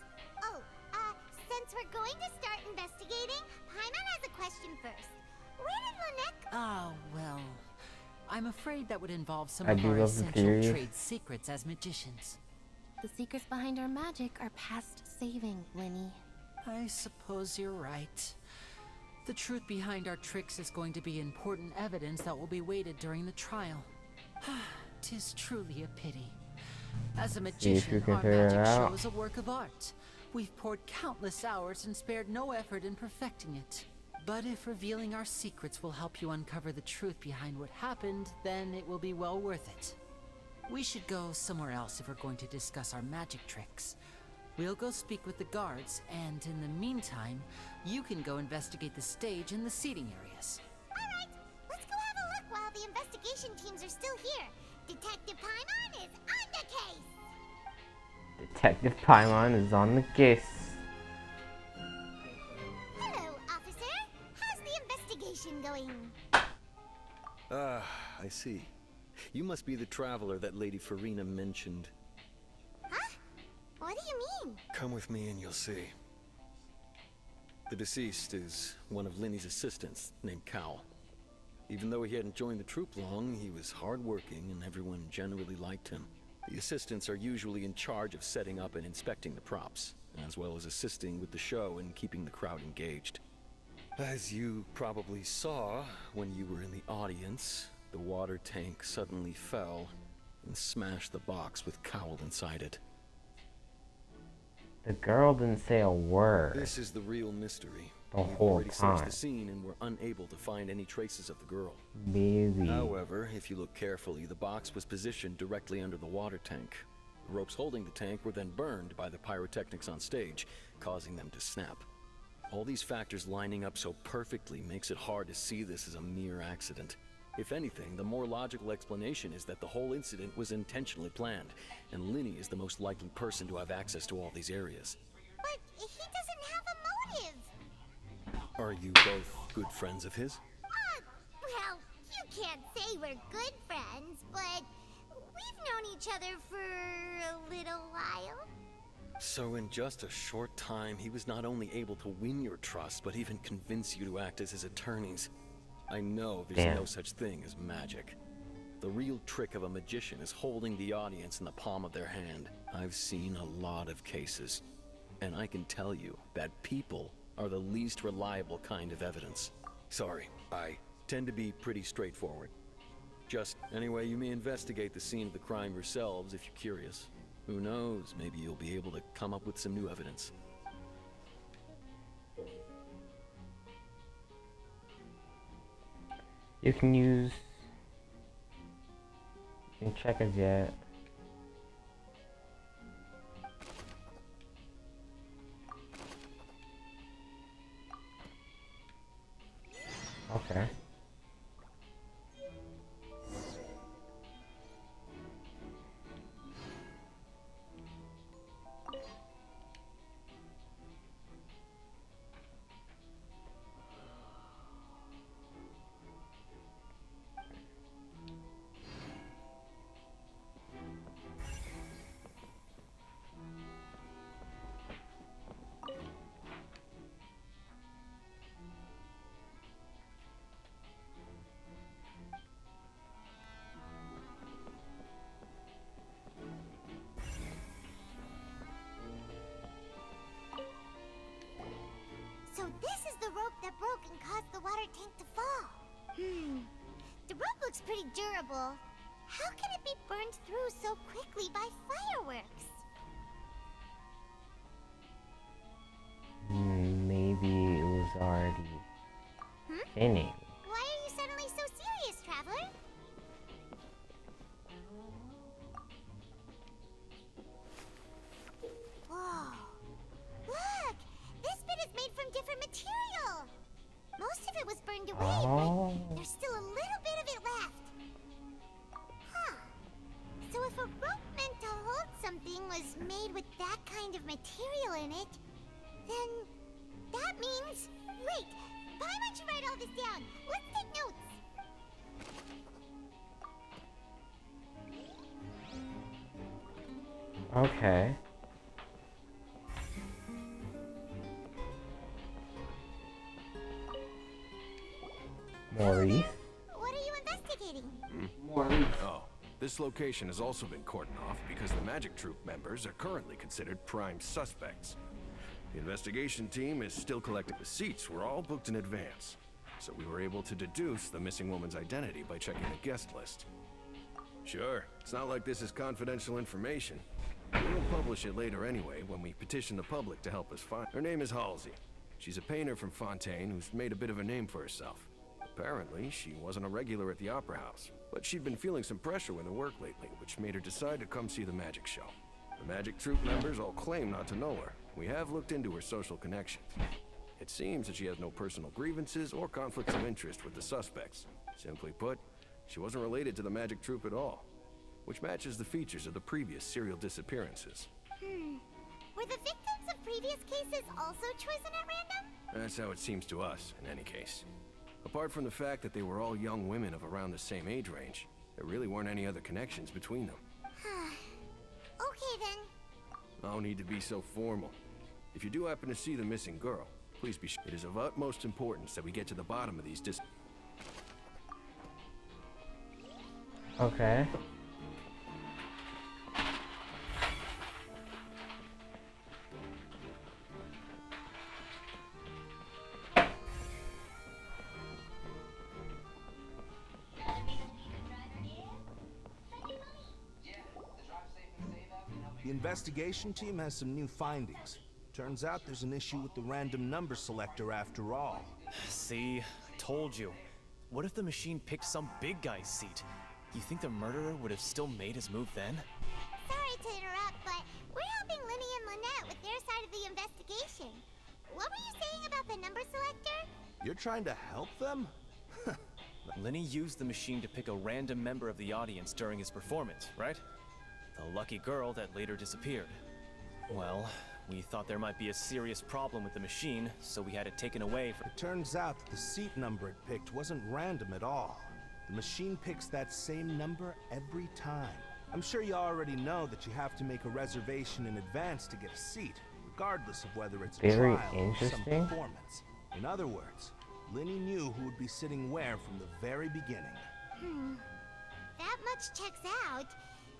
Speaker 7: Oh, since we're going to start investigating, Paimon has a question first. Where did Lynette go?
Speaker 10: Oh, well, I'm afraid that would involve some
Speaker 1: I
Speaker 10: of
Speaker 1: do
Speaker 10: our
Speaker 1: love the
Speaker 10: essential
Speaker 1: theories.
Speaker 10: trade secrets as magicians.
Speaker 4: The secrets behind our magic are past saving, Linny.
Speaker 10: I suppose you're right. The truth behind our tricks is going to be important evidence that will be weighted during the trial. 'Tis truly a pity. As a
Speaker 1: you
Speaker 10: magician,
Speaker 1: can
Speaker 10: our
Speaker 1: figure it
Speaker 10: magic show
Speaker 1: out.
Speaker 10: is a work of art. We've poured countless hours and spared no effort in perfecting it. But if revealing our secrets will help you uncover the truth behind what happened, then it will be well worth it. We should go somewhere else if we're going to discuss our magic tricks. We'll go speak with the guards, and in the meantime, you can go investigate the stage and the seating areas.
Speaker 7: Alright, let's go have a look while the investigation teams are still here. Detective Paimon is on the case!
Speaker 1: Detective Pylon is on the case.
Speaker 7: Hello, officer. How's the investigation going?
Speaker 15: I see. You must be the traveler that Lady Farina mentioned.
Speaker 7: Huh? What do you mean?
Speaker 15: Come with me and you'll see. The deceased is one of Linny's assistants, named Cal. Even though he hadn't joined the troupe long, he was hardworking and everyone generally liked him. The assistants are usually in charge of setting up and inspecting the props, as well as assisting with the show and keeping the crowd engaged. As you probably saw when you were in the audience, the water tank suddenly fell and smashed the box with Cowl inside it.
Speaker 1: The girl didn't say a word.
Speaker 15: This is the real mystery.
Speaker 1: The
Speaker 15: We've
Speaker 1: whole
Speaker 15: already searched
Speaker 1: time.
Speaker 15: the scene and were unable to find any traces of the girl.
Speaker 1: Maybe.
Speaker 15: However, if you look carefully, the box was positioned directly under the water tank. The ropes holding the tank were then burned by the pyrotechnics on stage, causing them to snap. All these factors lining up so perfectly makes it hard to see this as a mere accident. If anything, the more logical explanation is that the whole incident was intentionally planned, and Linny is the most likely person to have access to all these areas.
Speaker 7: But he doesn't have a motive.
Speaker 15: Are you both good friends of his?
Speaker 7: Well, you can't say we're good friends, but we've known each other for a little while.
Speaker 15: So in just a short time, he was not only able to win your trust, but even convince you to act as his attorneys. I know there's
Speaker 1: Damn.
Speaker 15: no such thing as magic. The real trick of a magician is holding the audience in the palm of their hand. I've seen a lot of cases, and I can tell you that people are the least reliable kind of evidence. Sorry, I tend to be pretty straightforward. Just, anyway, you may investigate the scene of the crime yourselves if you're curious. Who knows, maybe you'll be able to come up with some new evidence.
Speaker 1: You can use. You can check as yet. Okay.
Speaker 7: So this is the rope that broke and caused the water tank to fall. The rope looks pretty durable. How can it be burned through so quickly by fireworks?
Speaker 1: Maybe it was already spinning.
Speaker 7: Why are you suddenly so serious, Traveler? Whoa. Look! This bit is made from different material. Most of it was burned away, but there's still a little bit of it left. Huh. So if a rope meant to hold something was made with that kind of material in it, then that means... Wait, why don't you write all this down? Let's take notes.
Speaker 1: Okay. Maurice?
Speaker 7: What are you investigating?
Speaker 12: Oh, this location has also been cordoned off because the Magic Troop members are currently considered prime suspects. The investigation team is still collecting the seats. We're all booked in advance. So we were able to deduce the missing woman's identity by checking the guest list. Sure, it's not like this is confidential information. We'll publish it later anyway when we petition the public to help us find. Her name is Halsey. She's a painter from Fontaine who's made a bit of a name for herself. Apparently, she wasn't a regular at the Opera House, but she'd been feeling some pressure with her work lately, which made her decide to come see the magic show. The Magic Troop members all claim not to know her. We have looked into her social connections. It seems that she has no personal grievances or conflicts of interest with the suspects. Simply put, she wasn't related to the Magic Troop at all, which matches the features of the previous serial disappearances.
Speaker 7: Were the victims of previous cases also chosen at random?
Speaker 12: That's how it seems to us, in any case. Apart from the fact that they were all young women of around the same age range, there really weren't any other connections between them.
Speaker 7: Okay then.
Speaker 12: No need to be so formal. If you do happen to see the missing girl, please be sure. It is of utmost importance that we get to the bottom of these
Speaker 1: Okay.
Speaker 16: The investigation team has some new findings. Turns out there's an issue with the random number selector after all.
Speaker 17: See? I told you. What if the machine picked some big guy's seat? You think the murderer would have still made his move then?
Speaker 7: Sorry to interrupt, but we're helping Linny and Lynette with their side of the investigation. What were you saying about the number selector?
Speaker 16: You're trying to help them?
Speaker 17: Linny used the machine to pick a random member of the audience during his performance, right? The lucky girl that later disappeared. Well, we thought there might be a serious problem with the machine, so we had it taken away for—
Speaker 16: It turns out that the seat number it picked wasn't random at all. The machine picks that same number every time. I'm sure you already know that you have to make a reservation in advance to get a seat, regardless of whether it's a
Speaker 1: Very
Speaker 16: trial or some
Speaker 1: interesting.
Speaker 16: performance. In other words, Linny knew who would be sitting where from the very beginning.
Speaker 7: That much checks out.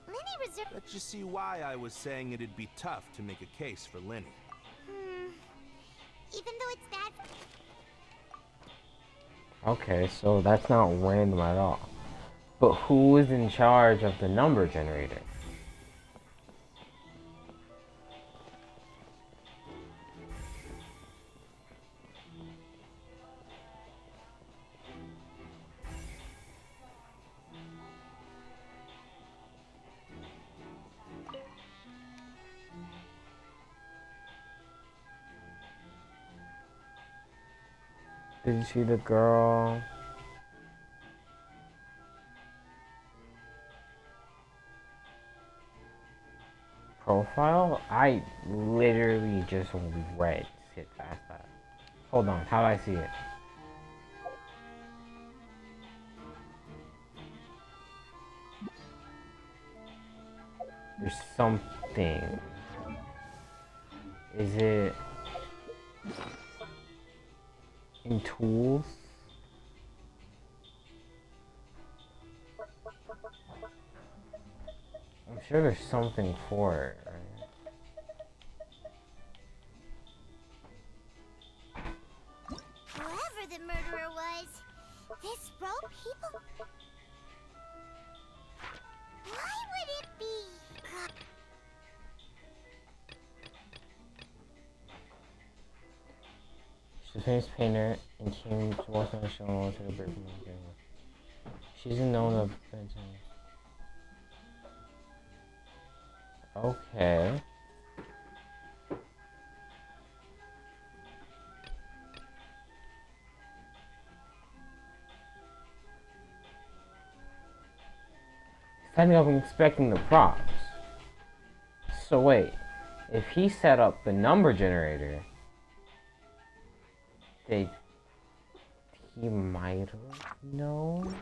Speaker 7: Linny reserved.
Speaker 16: Let's just see why I was saying it'd be tough to make a case for Linny.
Speaker 7: Even though it's bad.
Speaker 1: Okay, so that's not random at all. But who is in charge of the number generator? Did you see the girl? Profile? I literally just read shit past that. Hold on, how do I see it? There's something. Is it in tools? I'm sure there's something for it, right?
Speaker 7: Whoever the murderer was, this rope people. Why would it be?
Speaker 1: She's a famous painter and came to Washington show and took a break from the game. She's known of painting. Okay. Standing up and inspecting the props. So wait, if he set up the number generator, he might have known?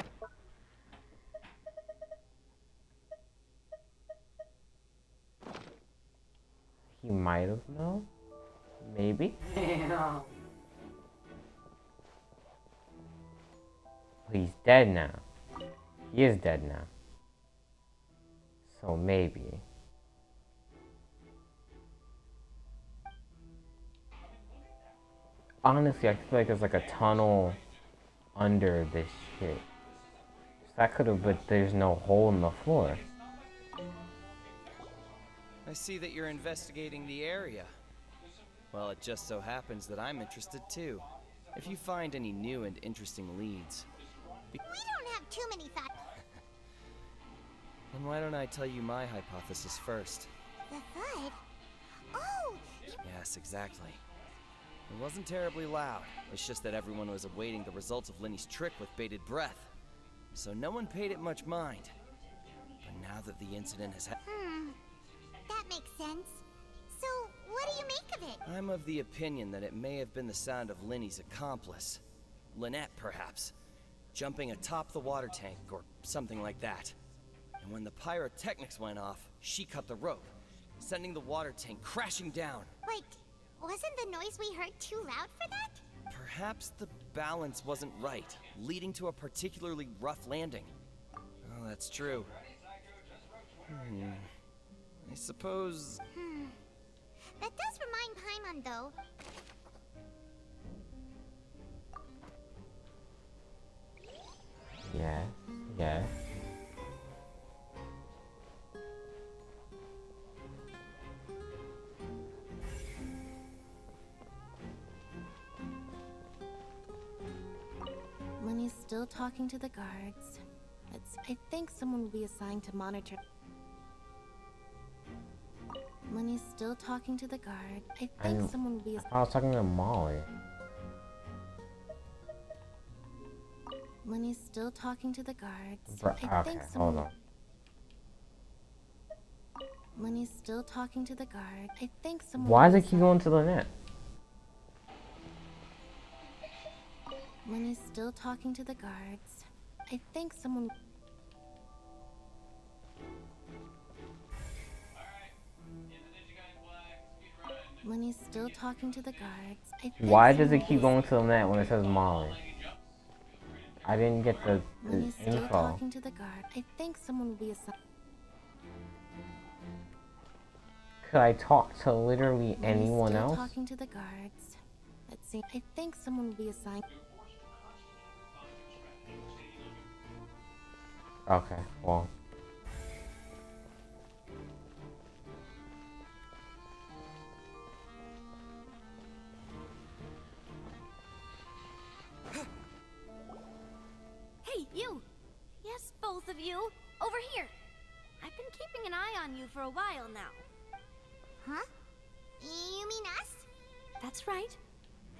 Speaker 1: He might have known? Maybe?
Speaker 2: Damn.
Speaker 1: He's dead now. He is dead now. So maybe. Honestly, I feel like there's like a tunnel under this shit. That could have, but there's no hole in the floor.
Speaker 3: I see that you're investigating the area. Well, it just so happens that I'm interested too. If you find any new and interesting leads.
Speaker 7: We don't have too many thoughts.
Speaker 3: Then why don't I tell you my hypothesis first?
Speaker 7: The thud? Oh!
Speaker 3: Yes, exactly. It wasn't terribly loud. It's just that everyone was awaiting the results of Linny's trick with bated breath. So no one paid it much mind. But now that the incident has happened...
Speaker 7: That makes sense. So, what do you make of it?
Speaker 3: I'm of the opinion that it may have been the sound of Linny's accomplice. Lynette, perhaps. Jumping atop the water tank, or something like that. And when the pyrotechnics went off, she cut the rope, sending the water tank crashing down.
Speaker 7: Wait, wasn't the noise we heard too loud for that?
Speaker 3: Perhaps the balance wasn't right, leading to a particularly rough landing. Oh, that's true. I suppose...
Speaker 7: That does remind Paimon, though.
Speaker 1: Yes, yes.
Speaker 4: still talking to the guards. I think someone will be assigned to monitor. Lenny's still talking to the guard. I think someone will be.
Speaker 1: I was talking to Molly.
Speaker 4: Lenny's still talking to the guards.
Speaker 1: Okay, hold on.
Speaker 4: Lenny's still talking to the guard. I think someone.
Speaker 1: Why does it keep going to Lynette?
Speaker 4: Lenny's still talking to the guards. I think someone. Lenny's still talking to the guards.
Speaker 1: Why does it keep going to Lynette when it says Molly? I didn't get the
Speaker 4: Lenny's still
Speaker 1: info.
Speaker 4: talking to the guard. I think someone will be assigned.
Speaker 1: Could I talk to literally anyone
Speaker 4: still
Speaker 1: else?
Speaker 4: Talking to the guards. Let's see. I think someone will be assigned.
Speaker 1: Okay, well.
Speaker 18: Hey, you! Yes, both of you! Over here! I've been keeping an eye on you for a while now.
Speaker 7: Huh? You mean us?
Speaker 18: That's right.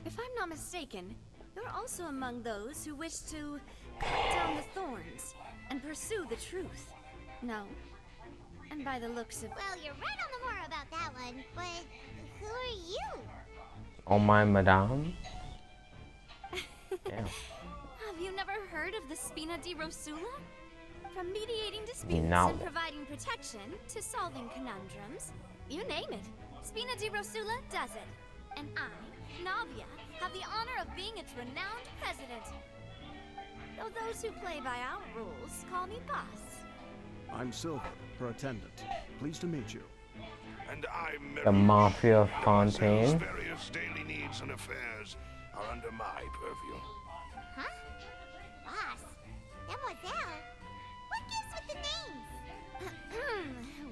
Speaker 18: If I'm not mistaken, you're also among those who wish to cut down the thorns and pursue the truth. No? And by the looks of...
Speaker 7: Well, you're right on the more about that one, but who are you?
Speaker 1: Oh my madame? Damn.
Speaker 18: Have you never heard of the Spina di Rosula? From mediating disputes
Speaker 1: No.
Speaker 18: and providing protection to solving conundrums, you name it, Spina di Rosula does it. And I, Navia, have the honor of being its renowned president. Though those who play by our rules call me boss.
Speaker 19: I'm Silver, her attendant. Pleased to meet you.
Speaker 20: And I'm
Speaker 1: The Mafia Fontaine.
Speaker 20: various daily needs and affairs are under my purview.
Speaker 7: Huh? Boss? Demoiselle? What gives with the names?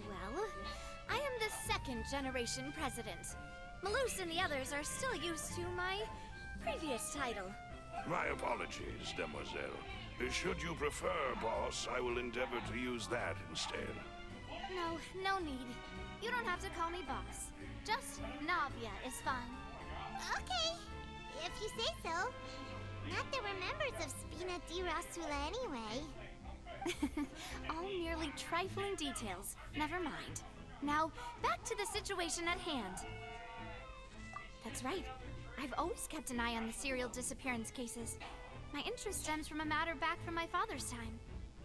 Speaker 18: Well, I am the second generation president. Malus and the others are still used to my previous title.
Speaker 20: My apologies, demoiselle. Should you prefer, boss, I will endeavor to use that instead.
Speaker 18: No need. You don't have to call me boss. Just Navia is fine.
Speaker 7: Okay, if you say so. Not that we're members of Spina di Rosula anyway.
Speaker 18: All merely trifling details. Never mind. Now, back to the situation at hand. That's right. I've always kept an eye on the serial disappearance cases. My interest stems from a matter back from my father's time.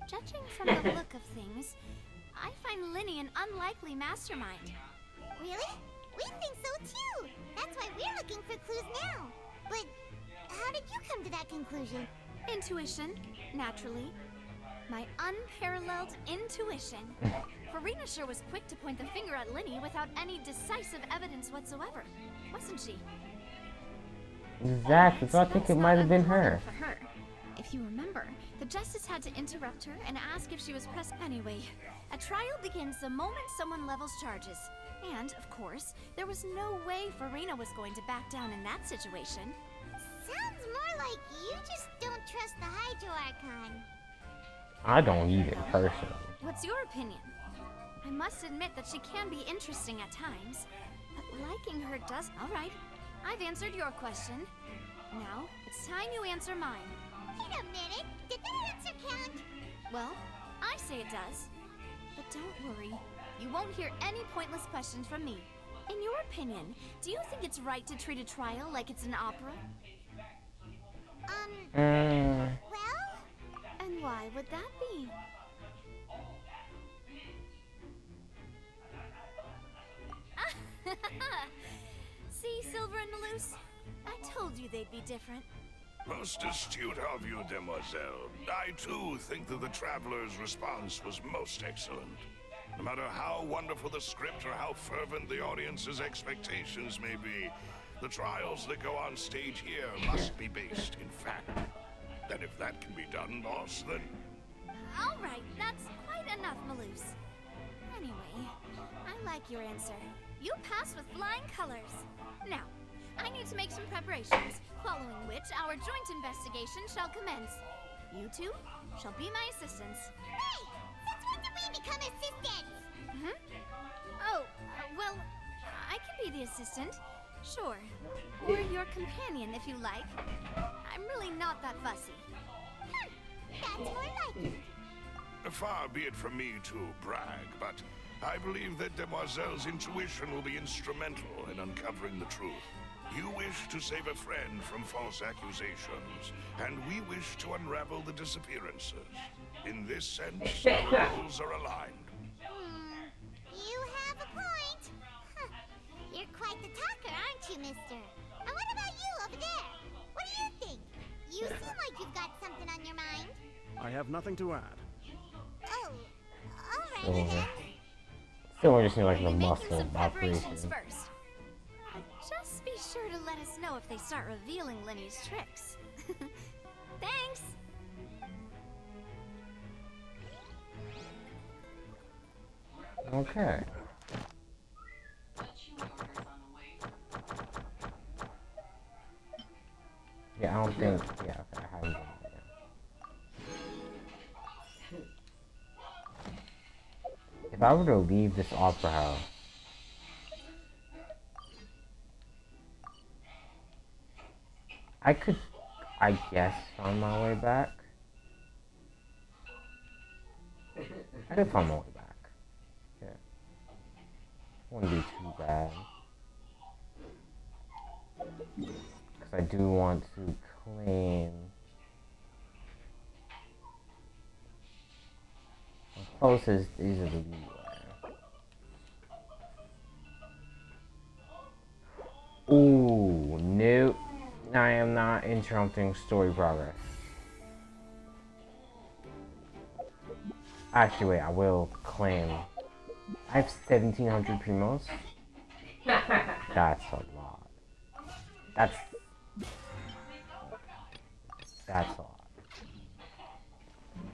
Speaker 18: Judging from the look of things, I find Linny an unlikely mastermind.
Speaker 7: Really? We think so too. That's why we're looking for clues now. But how did you come to that conclusion?
Speaker 18: Intuition, naturally. My unparalleled intuition. Farina sure was quick to point the finger at Linny without any decisive evidence whatsoever, wasn't she?
Speaker 1: Exactly, so I think it might have been her.
Speaker 18: For her. If you remember, the justice had to interrupt her and ask if she was present. Anyway, a trial begins the moment someone levels charges. And, of course, there was no way Farina was going to back down in that situation.
Speaker 7: Sounds more like you just don't trust the Hydro Archon.
Speaker 1: I don't either, personally.
Speaker 18: What's your opinion? I must admit that she can be interesting at times, but liking her does... All right, I've answered your question. Now, it's time you answer mine.
Speaker 7: Wait a minute, did that answer count?
Speaker 18: Well, I say it does. But don't worry, you won't hear any pointless questions from me. In your opinion, do you think it's right to treat a trial like it's an opera?
Speaker 7: Well?
Speaker 18: And why would that be? See, Silver and Malus? I told you they'd be different.
Speaker 20: Most astute of you, demoiselle. I too think that the traveler's response was most excellent. No matter how wonderful the script or how fervent the audience's expectations may be, the trials that go on stage here must be based in fact. And if that can be done, boss, then...
Speaker 18: All right, that's quite enough, Malus. Anyway, I like your answer. You pass with flying colors. Now, I need to make some preparations, following which our joint investigation shall commence. You two shall be my assistants.
Speaker 7: Hey! Since when did we become assistants?
Speaker 18: Oh, well, I can be the assistant. Sure. Or your companion, if you like. I'm really not that fussy.
Speaker 7: That's more like it.
Speaker 20: Far be it from me to brag, but I believe that Demoiselle's intuition will be instrumental in uncovering the truth. You wish to save a friend from false accusations, and we wish to unravel the disappearances. In this sense, our goals are aligned.
Speaker 7: You have a point. Huh. You're quite the talker, aren't you, mister? And what about you over there? What do you think? You seem like you've got something on your mind.
Speaker 19: I have nothing to add.
Speaker 7: Oh, alright then.
Speaker 1: Still just need like the
Speaker 18: We'll be
Speaker 1: muscle
Speaker 18: making some preparations
Speaker 1: operation.
Speaker 18: first. Just be sure to let us know if they start revealing Lenny's tricks. Thanks!
Speaker 1: Okay. Yeah, I don't think. Yeah, okay, I haven't done that yet. If I were to leave this opera house, I could, I guess, find my way back. I could find my way back. Yeah. Wouldn't be too bad. Because I do want to claim... The closest is the leeway. Ooh, nope. I am not interrupting story progress. Actually, wait, I will claim. I have 1,700 primos. That's a lot. That's a lot.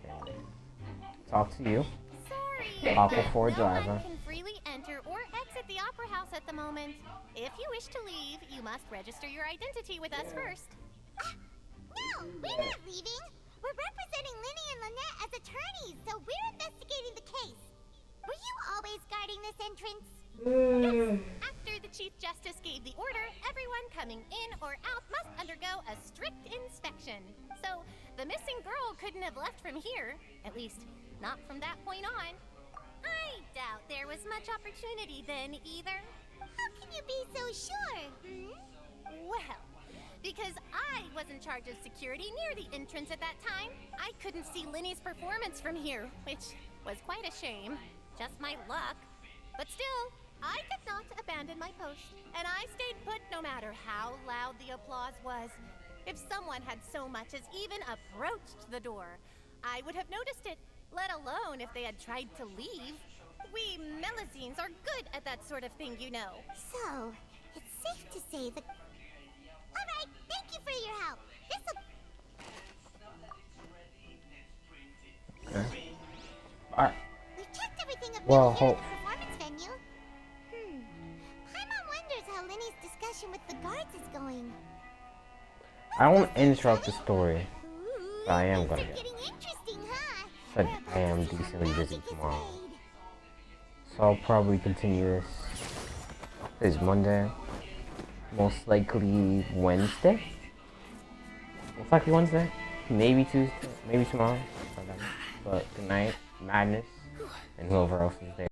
Speaker 1: Okay. Talk to you.
Speaker 18: Sorry,
Speaker 1: Aqua 4
Speaker 18: no
Speaker 1: driver.
Speaker 18: one can freely enter or exit the Opera House at the moment. If you wish to leave, you must register your identity with us first.
Speaker 7: No, we're not leaving. We're representing Linny and Lynette as attorneys, so we're investigating the case. Were you always guarding this entrance?
Speaker 18: Yes. After the Chief Justice gave the order, everyone coming in or out must undergo a strict inspection. So, the missing girl couldn't have left from here. At least, not from that point on. I doubt there was much opportunity then, either.
Speaker 7: How can you be so sure?
Speaker 18: Well, because I was in charge of security near the entrance at that time, I couldn't see Linny's performance from here, which was quite a shame. Just my luck. But still, I did not abandon my post, and I stayed put no matter how loud the applause was. If someone had so much as even approached the door, I would have noticed it, let alone if they had tried to leave. We Melazines are good at that sort of thing, you know.
Speaker 7: So, it's safe to say that... Alright, thank you for your help. This'll...
Speaker 1: Okay. Alright.
Speaker 7: We've checked everything up
Speaker 1: Well,
Speaker 7: here at the performance venue. Paimon wonders how Linny's discussion with the guards is going.
Speaker 1: I won't interrupt the story, but I am gonna get.
Speaker 7: Interesting, huh?
Speaker 1: But I am decently busy tomorrow. So I'll probably continue this. Today's Monday. Most likely Wednesday. Most likely Wednesday. Maybe Tuesday. Maybe tomorrow. But good night, Madness, and whoever else is there.